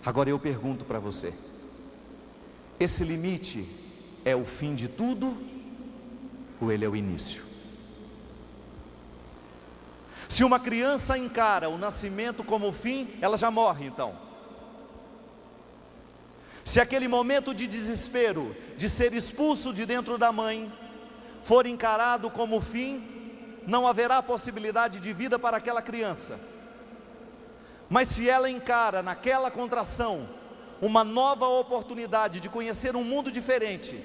Agora eu pergunto para você: esse limite é o fim de tudo ou ele é o início? Se uma criança encara o nascimento como o fim, ela já morre então. Se aquele momento de desespero, de ser expulso de dentro da mãe, for encarado como o fim, não haverá possibilidade de vida para aquela criança. Mas se ela encara naquela contração uma nova oportunidade de conhecer um mundo diferente,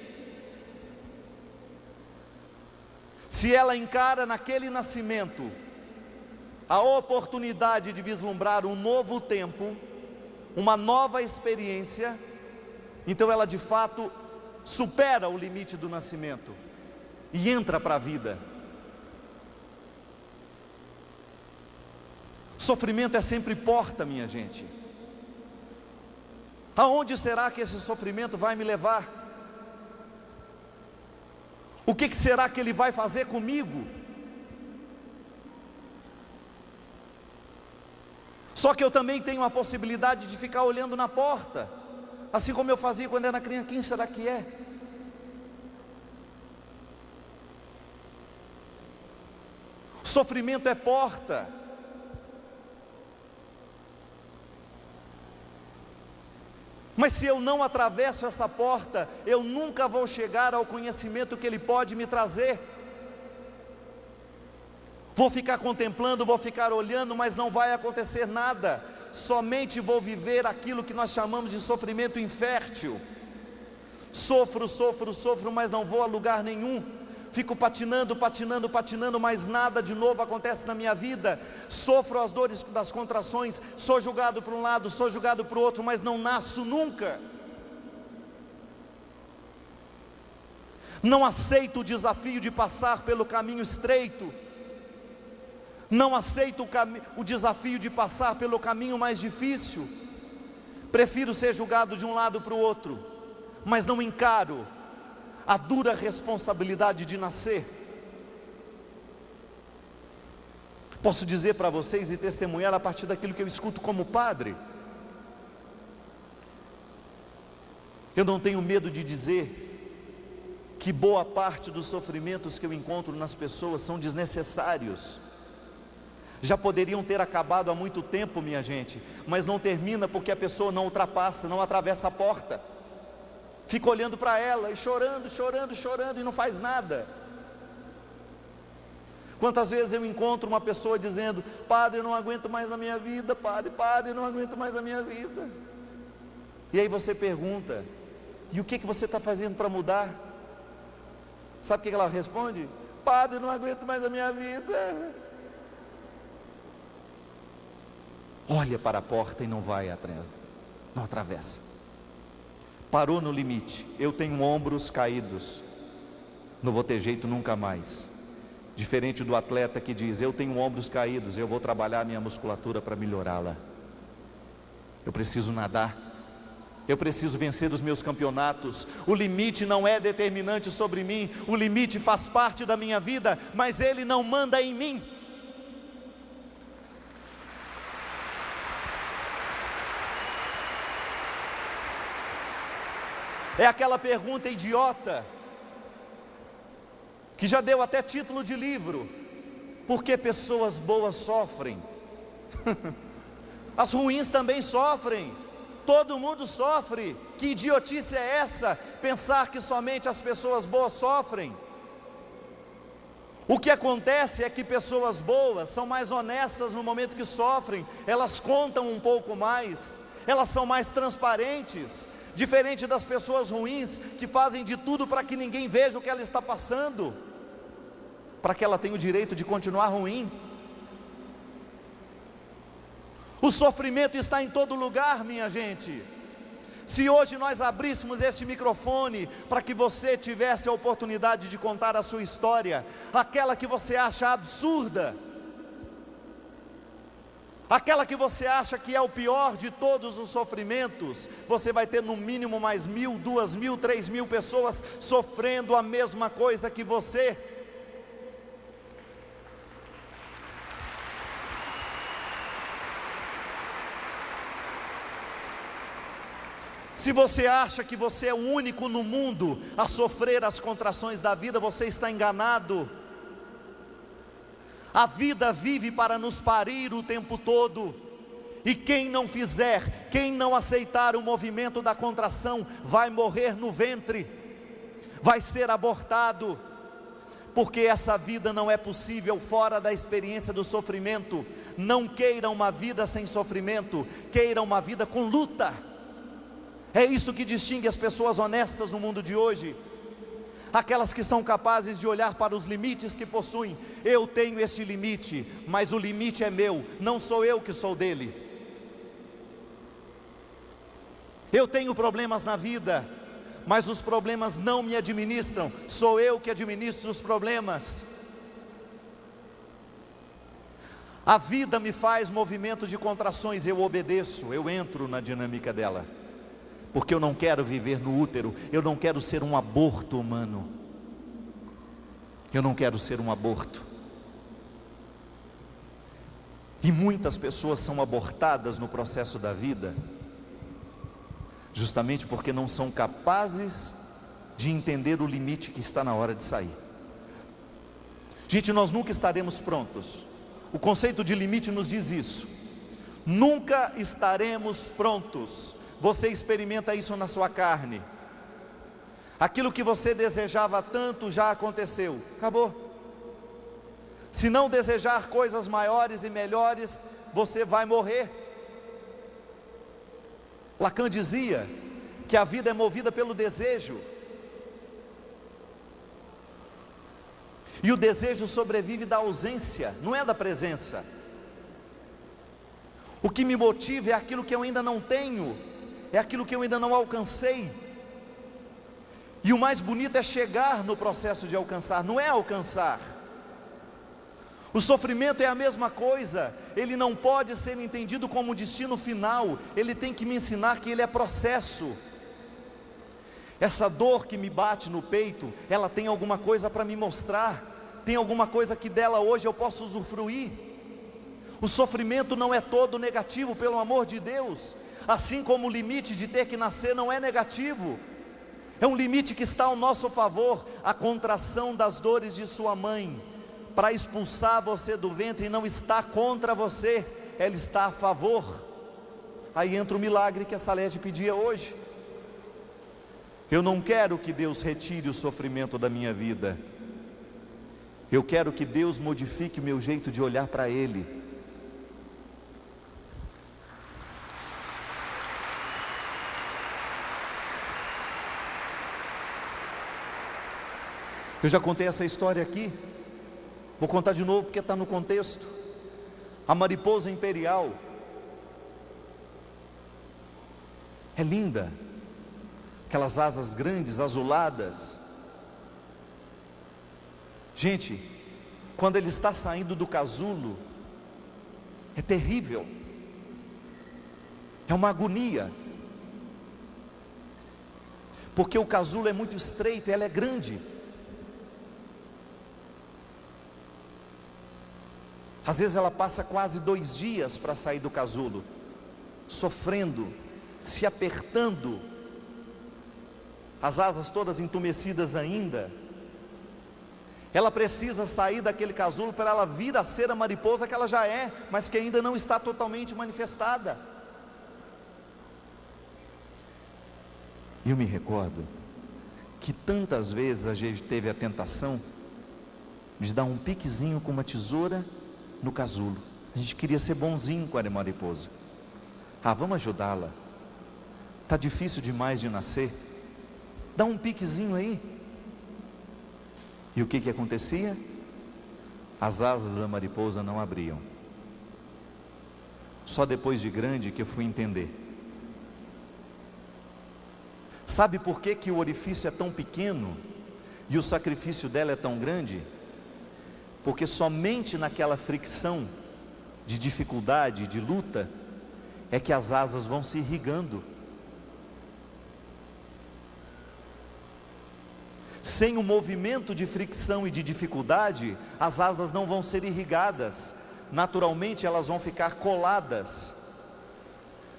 se ela encara naquele nascimento a oportunidade de vislumbrar um novo tempo, uma nova experiência, então ela de fato supera o limite do nascimento e entra para a vida. Sofrimento é sempre porta, minha gente. Aonde será que esse sofrimento vai me levar? O que será que ele vai fazer comigo? Só que eu também tenho a possibilidade de ficar olhando na porta, assim como eu fazia quando era criança. Quem será que é? Sofrimento é porta. Mas se eu não atravesso essa porta, eu nunca vou chegar ao conhecimento que Ele pode me trazer. Vou ficar contemplando, vou ficar olhando, mas não vai acontecer nada. somente vou viver aquilo que nós chamamos de sofrimento infértil. Sofro, sofro, sofro, mas não vou a lugar nenhum. Fico patinando, patinando, patinando, mas nada de novo acontece na minha vida. Sofro as dores das contrações, sou julgado para um lado, sou julgado para o outro, mas não nasço nunca. Não aceito o desafio de passar pelo caminho estreito. Não aceito o desafio de passar pelo caminho mais difícil. Prefiro ser julgado de um lado para o outro, mas não encaro a dura responsabilidade de nascer. Posso dizer para vocês e testemunhar a partir daquilo que eu escuto como padre. Eu não tenho medo de dizer que boa parte dos sofrimentos que eu encontro nas pessoas são desnecessários. Já poderiam ter acabado há muito tempo, minha gente, mas não termina porque a pessoa não ultrapassa, não atravessa a porta. Fica olhando para ela e chorando, chorando, chorando e não faz nada. Quantas vezes eu encontro uma pessoa dizendo: padre, eu não aguento mais a minha vida, padre, eu não aguento mais a minha vida. E aí você pergunta: e o que você está fazendo para mudar? Sabe o que ela responde? Padre, eu não aguento mais a minha vida. Olha para a porta e não vai atrás, não atravessa. Parou no limite. Eu tenho ombros caídos, não vou ter jeito nunca mais. Diferente do atleta que diz: eu tenho ombros caídos, eu vou trabalhar a minha musculatura para melhorá-la. Eu preciso nadar, eu preciso vencer os meus campeonatos. O limite não é determinante sobre mim, o limite faz parte da minha vida, mas ele não manda em mim. É aquela pergunta idiota, que já deu até título de livro: por que pessoas boas sofrem? As ruins também sofrem, todo mundo sofre. Que idiotice é essa, pensar que somente as pessoas boas sofrem? O que acontece é que pessoas boas são mais honestas no momento que sofrem, elas contam um pouco mais, elas são mais transparentes. Diferente das pessoas ruins, que fazem de tudo para que ninguém veja o que ela está passando, para que ela tenha o direito de continuar ruim. O sofrimento está em todo lugar, minha gente. Se hoje nós abríssemos este microfone para que você tivesse a oportunidade de contar a sua história, aquela que você acha absurda, aquela que você acha que é o pior de todos os sofrimentos, você vai ter no mínimo mais 1.000, 2.000, 3.000 pessoas sofrendo a mesma coisa que você. Se você acha que você é o único no mundo a sofrer as contrações da vida, você está enganado. A vida vive para nos parir o tempo todo, e quem não fizer, quem não aceitar o movimento da contração, vai morrer no ventre, vai ser abortado, porque essa vida não é possível fora da experiência do sofrimento. Não queira uma vida sem sofrimento, queira uma vida com luta. É isso que distingue as pessoas honestas no mundo de hoje, aquelas que são capazes de olhar para os limites que possuem. Eu tenho este limite, mas o limite é meu, não sou eu que sou dele. Eu tenho problemas na vida, mas os problemas não me administram, sou eu que administro os problemas. A vida me faz movimentos de contrações, eu obedeço, eu entro na dinâmica dela. Porque eu não quero viver no útero, eu não quero ser um aborto humano. Eu não quero ser um aborto. E muitas pessoas são abortadas no processo da vida, justamente porque não são capazes de entender o limite que está na hora de sair. Gente, nós nunca estaremos prontos. O conceito de limite nos diz isso. Nunca estaremos prontos. Você experimenta isso na sua carne. Aquilo que você desejava tanto já aconteceu, acabou. Se não desejar coisas maiores e melhores, você vai morrer. Lacan dizia que a vida é movida pelo desejo, e o desejo sobrevive da ausência, não é da presença. O que me motiva é aquilo que eu ainda não tenho, é aquilo que eu ainda não alcancei. E o mais bonito é chegar no processo de alcançar, não é alcançar. O sofrimento é a mesma coisa, ele não pode ser entendido como destino final, ele tem que me ensinar que ele é processo. Essa dor que me bate no peito, ela tem alguma coisa para me mostrar, tem alguma coisa que dela hoje eu posso usufruir. O sofrimento não é todo negativo, pelo amor de Deus, assim como o limite de ter que nascer não é negativo, é um limite que está ao nosso favor. A contração das dores de sua mãe, para expulsar você do ventre, não está contra você, ela está a favor. Aí entra o milagre que a Salete pedia hoje. Eu não quero que Deus retire o sofrimento da minha vida, eu quero que Deus modifique o meu jeito de olhar para Ele. Eu já contei essa história aqui, vou contar de novo porque está no contexto. A mariposa imperial é linda, aquelas asas grandes, azuladas. Gente, quando ele está saindo do casulo, é terrível, é uma agonia, porque o casulo é muito estreito, ela é grande. Às vezes ela passa quase 2 dias para sair do casulo, sofrendo, se apertando, as asas todas entumecidas ainda. Ela precisa sair daquele casulo para ela vir a ser a mariposa que ela já é, mas que ainda não está totalmente manifestada. E eu me recordo que tantas vezes a gente teve a tentação de dar um piquezinho com uma tesoura no casulo. A gente queria ser bonzinho com a mariposa. Vamos ajudá-la, está difícil demais de nascer, dá um piquezinho aí. E o que acontecia? As asas da mariposa não abriam. Só depois de grande que eu fui entender. Sabe por que o orifício é tão pequeno e o sacrifício dela é tão grande? Porque somente naquela fricção de dificuldade, de luta, é que as asas vão se irrigando. Sem o movimento de fricção e de dificuldade, as asas não vão ser irrigadas, naturalmente elas vão ficar coladas.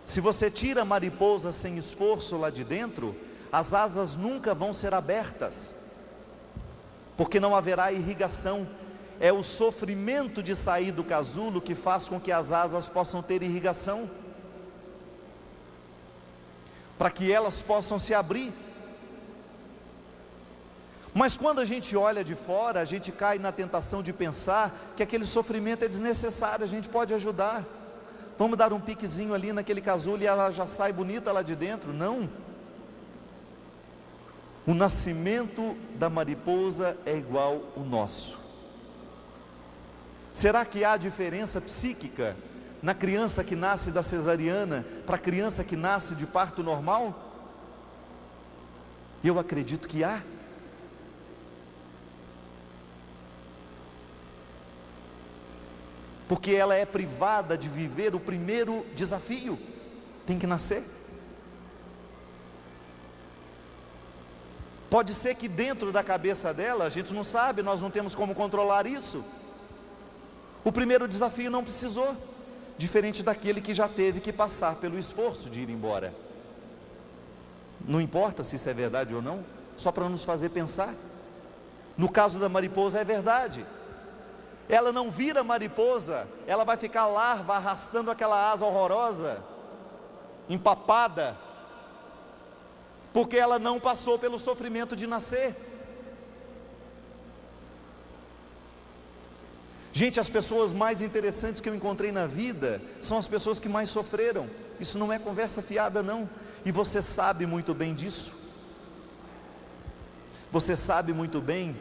Se você tira a mariposa sem esforço lá de dentro, as asas nunca vão ser abertas, porque não haverá irrigação. É o sofrimento de sair do casulo que faz com que as asas possam ter irrigação, para que elas possam se abrir. Mas quando a gente olha de fora, a gente cai na tentação de pensar que aquele sofrimento é desnecessário, a gente pode ajudar. Vamos dar um piquezinho ali naquele casulo e ela já sai bonita lá de dentro. Não. O nascimento da mariposa é igual ao nosso. Será que há diferença psíquica na criança que nasce da cesariana para a criança que nasce de parto normal? Eu acredito que há. Porque ela é privada de viver o primeiro desafio, tem que nascer. Pode ser que dentro da cabeça dela, a gente não sabe, nós não temos como controlar isso. O primeiro desafio não precisou, diferente daquele que já teve que passar pelo esforço de ir embora. Não importa se isso é verdade ou não, só para nos fazer pensar. No caso da mariposa é verdade. Ela não vira mariposa, ela vai ficar larva arrastando aquela asa horrorosa, empapada, porque ela não passou pelo sofrimento de nascer. Gente, as pessoas mais interessantes que eu encontrei na vida são as pessoas que mais sofreram. Isso não é conversa fiada, não. E você sabe muito bem disso. Você sabe muito bem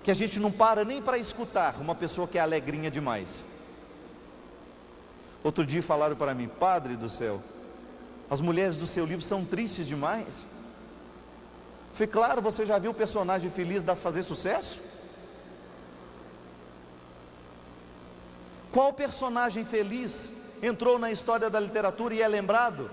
que a gente não para nem para escutar uma pessoa que é alegrinha demais. Outro dia falaram para mim: Padre do céu, as mulheres do seu livro são tristes demais. Eu falei: claro, você já viu o personagem feliz fazer sucesso? Qual personagem feliz entrou na história da literatura e é lembrado?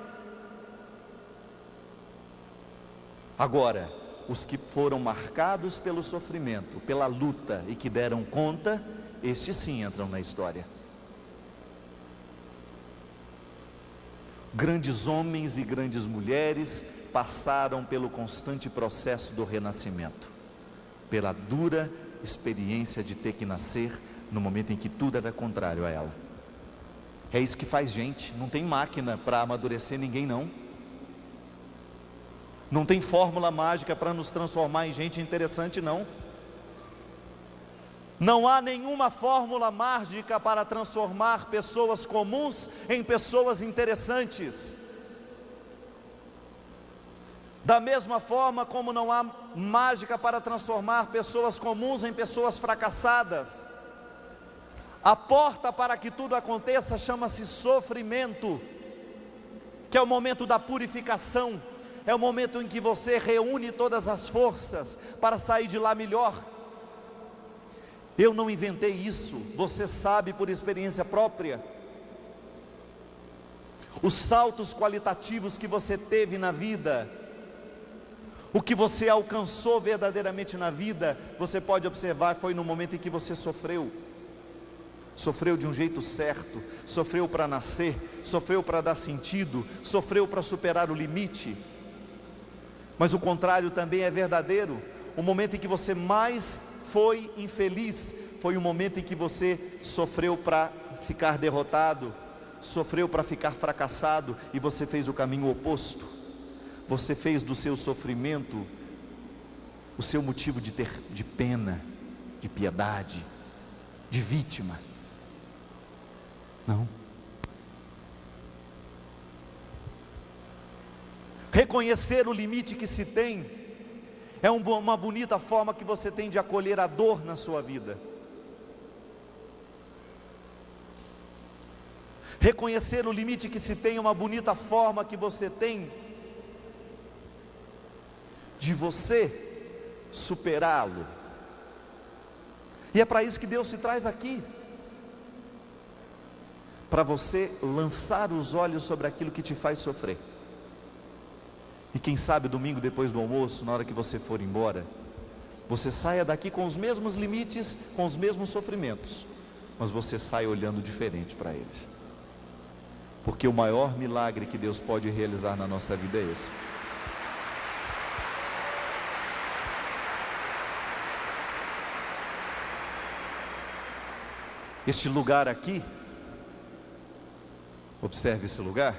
Agora, os que foram marcados pelo sofrimento, pela luta e que deram conta, estes sim entram na história. Grandes homens e grandes mulheres passaram pelo constante processo do renascimento, pela dura experiência de ter que nascer no momento em que tudo era contrário a ela. É isso que faz gente. Não tem máquina para amadurecer ninguém, não. Não tem fórmula mágica para nos transformar em gente interessante, não. Não há nenhuma fórmula mágica para transformar pessoas comuns em pessoas interessantes. Da mesma forma como não há mágica para transformar pessoas comuns em pessoas fracassadas. A porta para que tudo aconteça chama-se sofrimento, que é o momento da purificação, é o momento em que você reúne todas as forças para sair de lá melhor. Eu não inventei isso, você sabe por experiência própria. Os saltos qualitativos que você teve na vida, o que você alcançou verdadeiramente na vida, você pode observar, foi no momento em que você sofreu. Sofreu de um jeito certo, sofreu para nascer, sofreu para dar sentido, sofreu para superar o limite. Mas o contrário também é verdadeiro. O momento em que você mais foi infeliz, foi o momento em que você sofreu para ficar derrotado, sofreu para ficar fracassado, e você fez o caminho oposto. Você fez do seu sofrimento o seu motivo de pena, de piedade, de vítima. Não. Reconhecer o limite que se tem é uma bonita forma que você tem de acolher a dor na sua vida. Reconhecer o limite que se tem é uma bonita forma que você tem de você superá-lo. E é para isso que Deus te traz aqui, para você lançar os olhos sobre aquilo que te faz sofrer. E quem sabe domingo depois do almoço, na hora que você for embora, você saia daqui com os mesmos limites, com os mesmos sofrimentos, mas você sai olhando diferente para eles. Porque o maior milagre que Deus pode realizar na nossa vida é esse. Este lugar aqui, observe esse lugar.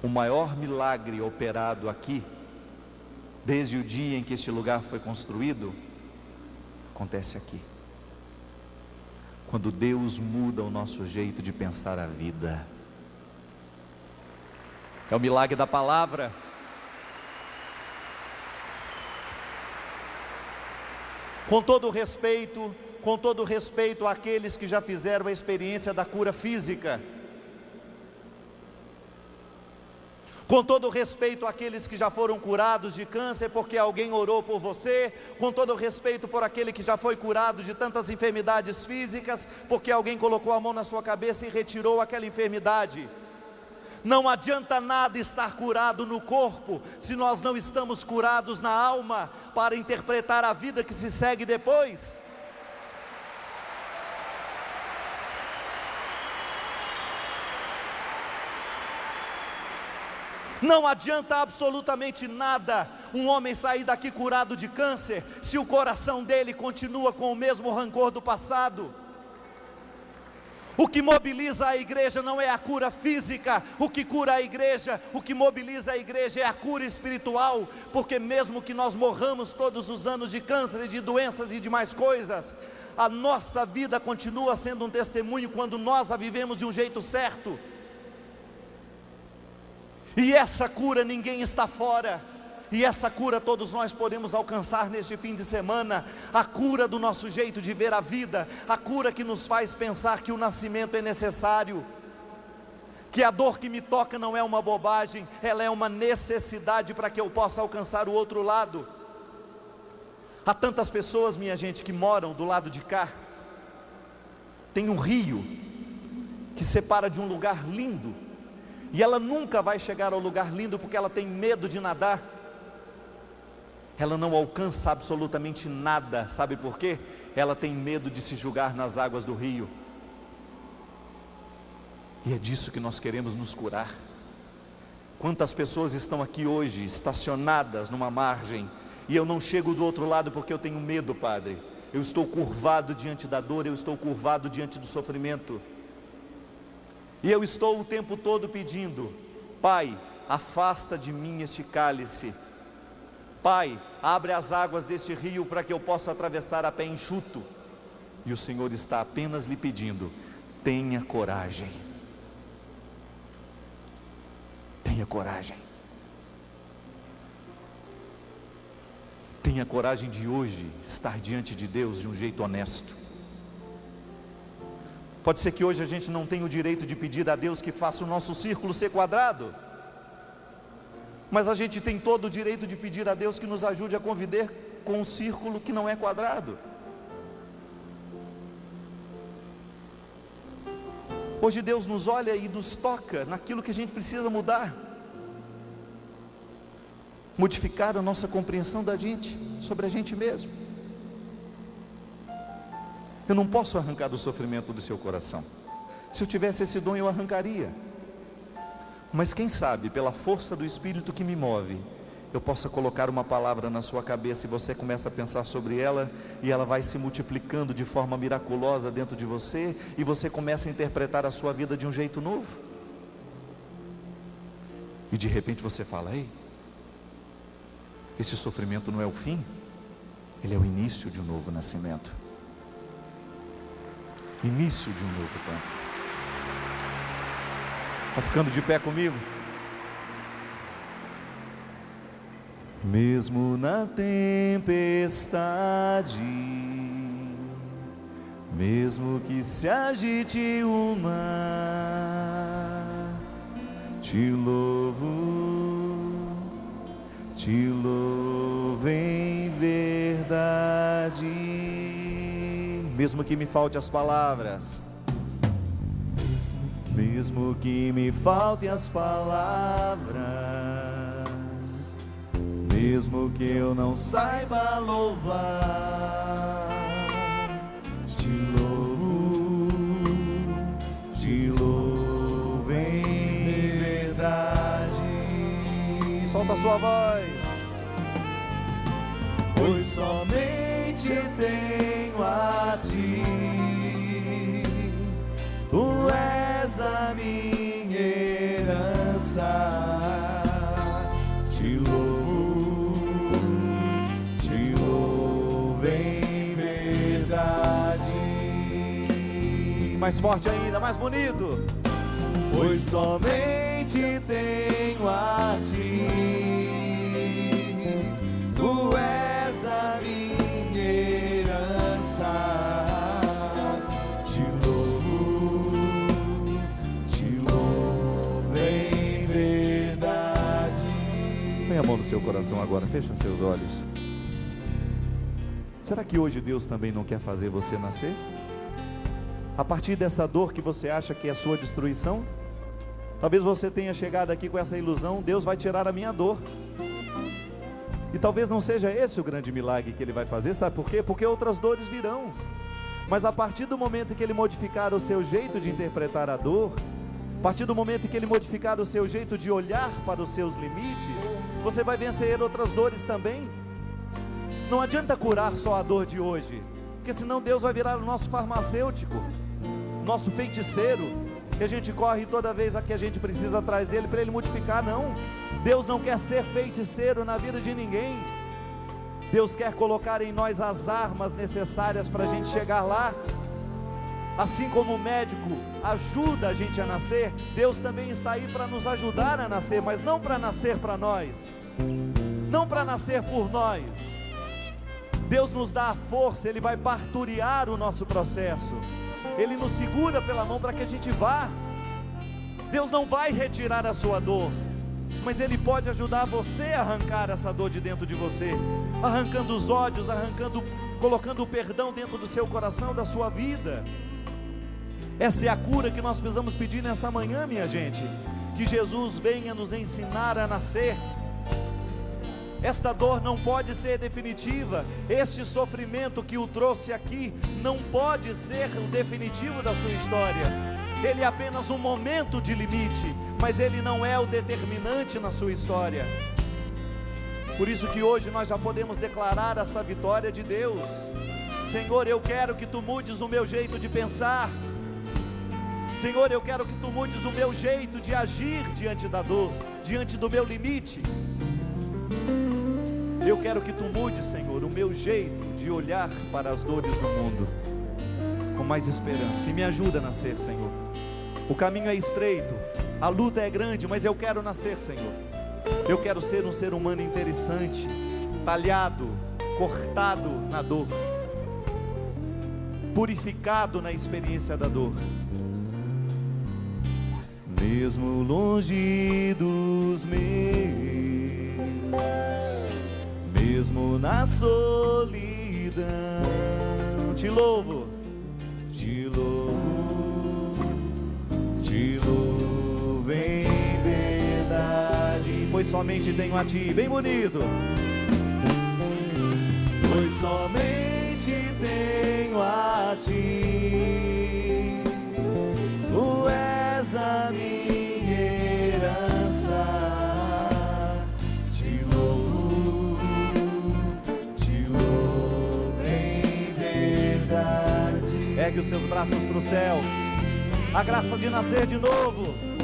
O maior milagre operado aqui, desde o dia em que este lugar foi construído, acontece aqui. Quando Deus muda o nosso jeito de pensar a vida. É o milagre da palavra. Com todo respeito àqueles que já fizeram a experiência da cura física, com todo respeito àqueles que já foram curados de câncer porque alguém orou por você, com todo respeito por aquele que já foi curado de tantas enfermidades físicas porque alguém colocou a mão na sua cabeça e retirou aquela enfermidade. Não adianta nada estar curado no corpo se nós não estamos curados na alma para interpretar a vida que se segue depois. Não adianta absolutamente nada um homem sair daqui curado de câncer se o coração dele continua com o mesmo rancor do passado. O que mobiliza a igreja não é a cura física, o que cura a igreja, o que mobiliza a igreja é a cura espiritual, porque mesmo que nós morramos todos os anos de câncer e de doenças e de mais coisas, a nossa vida continua sendo um testemunho quando nós a vivemos de um jeito certo. E essa cura ninguém está fora, e essa cura todos nós podemos alcançar neste fim de semana. A cura do nosso jeito de ver a vida, a cura que nos faz pensar que o nascimento é necessário, que a dor que me toca não é uma bobagem, ela é uma necessidade para que eu possa alcançar o outro lado. Há tantas pessoas, minha gente, que moram do lado de cá. Tem um rio que separa de um lugar lindo, e ela nunca vai chegar ao lugar lindo porque ela tem medo de nadar. Ela não alcança absolutamente nada, sabe por quê? Ela tem medo de se jogar nas águas do rio. E é disso que nós queremos nos curar. Quantas pessoas estão aqui hoje, estacionadas numa margem, e eu não chego do outro lado porque eu tenho medo, Padre. Eu estou curvado diante da dor, eu estou curvado diante do sofrimento. E eu estou o tempo todo pedindo: Pai, afasta de mim este cálice. Pai, abre as águas deste rio para que eu possa atravessar a pé enxuto. E o Senhor está apenas lhe pedindo: tenha coragem. Tenha coragem. Tenha coragem de hoje estar diante de Deus de um jeito honesto. Pode ser que hoje a gente não tenha o direito de pedir a Deus que faça o nosso círculo ser quadrado, mas a gente tem todo o direito de pedir a Deus que nos ajude a conviver com um círculo que não é quadrado. Hoje Deus nos olha e nos toca naquilo que a gente precisa mudar, modificar a nossa compreensão da gente, sobre a gente mesmo. Eu não posso arrancar do sofrimento do seu coração. Se eu tivesse esse dom, eu arrancaria. Mas quem sabe, pela força do Espírito que me move, eu possa colocar uma palavra na sua cabeça e você começa a pensar sobre ela, e ela vai se multiplicando de forma miraculosa dentro de você, e você começa a interpretar a sua vida de um jeito novo. E de repente você fala: ei, esse sofrimento não é o fim, ele é o início de um novo nascimento. Início de um novo tempo. Está ficando de pé comigo? Mesmo na tempestade, mesmo que se agite o mar, te louvo em verdade. Mesmo que me falte as palavras, mesmo que me faltem as palavras, mesmo que eu não saiba louvar, te louvo em verdade. Solta a sua voz. Pois somente tenho a ti, tu és a minha herança. Te louvo em verdade. Mais forte ainda, mais bonito. Pois somente tenho a ti, tu és a minha herança. Te louvo em verdade. Põe a mão no seu coração agora, fecha seus olhos. Será que hoje Deus também não quer fazer você nascer? A partir dessa dor que você acha que é a sua destruição? Talvez você tenha chegado aqui com essa ilusão: Deus vai tirar a minha dor. E talvez não seja esse o grande milagre que Ele vai fazer, sabe por quê? Porque outras dores virão. Mas a partir do momento em que Ele modificar o seu jeito de interpretar a dor, a partir do momento em que Ele modificar o seu jeito de olhar para os seus limites, você vai vencer outras dores também. Não adianta curar só a dor de hoje, porque senão Deus vai virar o nosso farmacêutico, nosso feiticeiro, que a gente corre toda vez a que a gente precisa atrás dele para ele modificar. Não, Deus não quer ser feiticeiro na vida de ninguém. Deus quer colocar em nós as armas necessárias para a gente chegar lá. Assim como o médico ajuda a gente a nascer, Deus também está aí para nos ajudar a nascer, mas não para nascer para nós, não para nascer por nós. Deus nos dá a força, Ele vai parturiar o nosso processo, Ele nos segura pela mão para que a gente vá. Deus não vai retirar a sua dor, mas Ele pode ajudar você a arrancar essa dor de dentro de você, arrancando os ódios, colocando o perdão dentro do seu coração, da sua vida. Essa é a cura que nós precisamos pedir nessa manhã, minha gente. Que Jesus venha nos ensinar a nascer. Esta dor não pode ser definitiva. Este sofrimento que o trouxe aqui não pode ser o definitivo da sua história. Ele é apenas um momento de limite, mas ele não é o determinante na sua história. Por isso que hoje nós já podemos declarar essa vitória de Deus. Senhor, eu quero que Tu mudes o meu jeito de pensar. Senhor, eu quero que Tu mudes o meu jeito de agir diante da dor, diante do meu limite. Eu quero que Tu mudes, Senhor, o meu jeito de olhar para as dores do mundo com mais esperança, e me ajuda a nascer, Senhor. O caminho é estreito, a luta é grande, mas eu quero nascer, Senhor. Eu quero ser um ser humano interessante, talhado, cortado na dor, purificado na experiência da dor. Mesmo longe dos meus, mesmo na solidão, te louvo, te louvo, te louvo em verdade, pois somente tenho a Ti, bem bonito, pois somente tenho a Ti, Tu és a minha herança, te louvo em verdade. Ergue os seus braços para o céu, a graça de nascer de novo.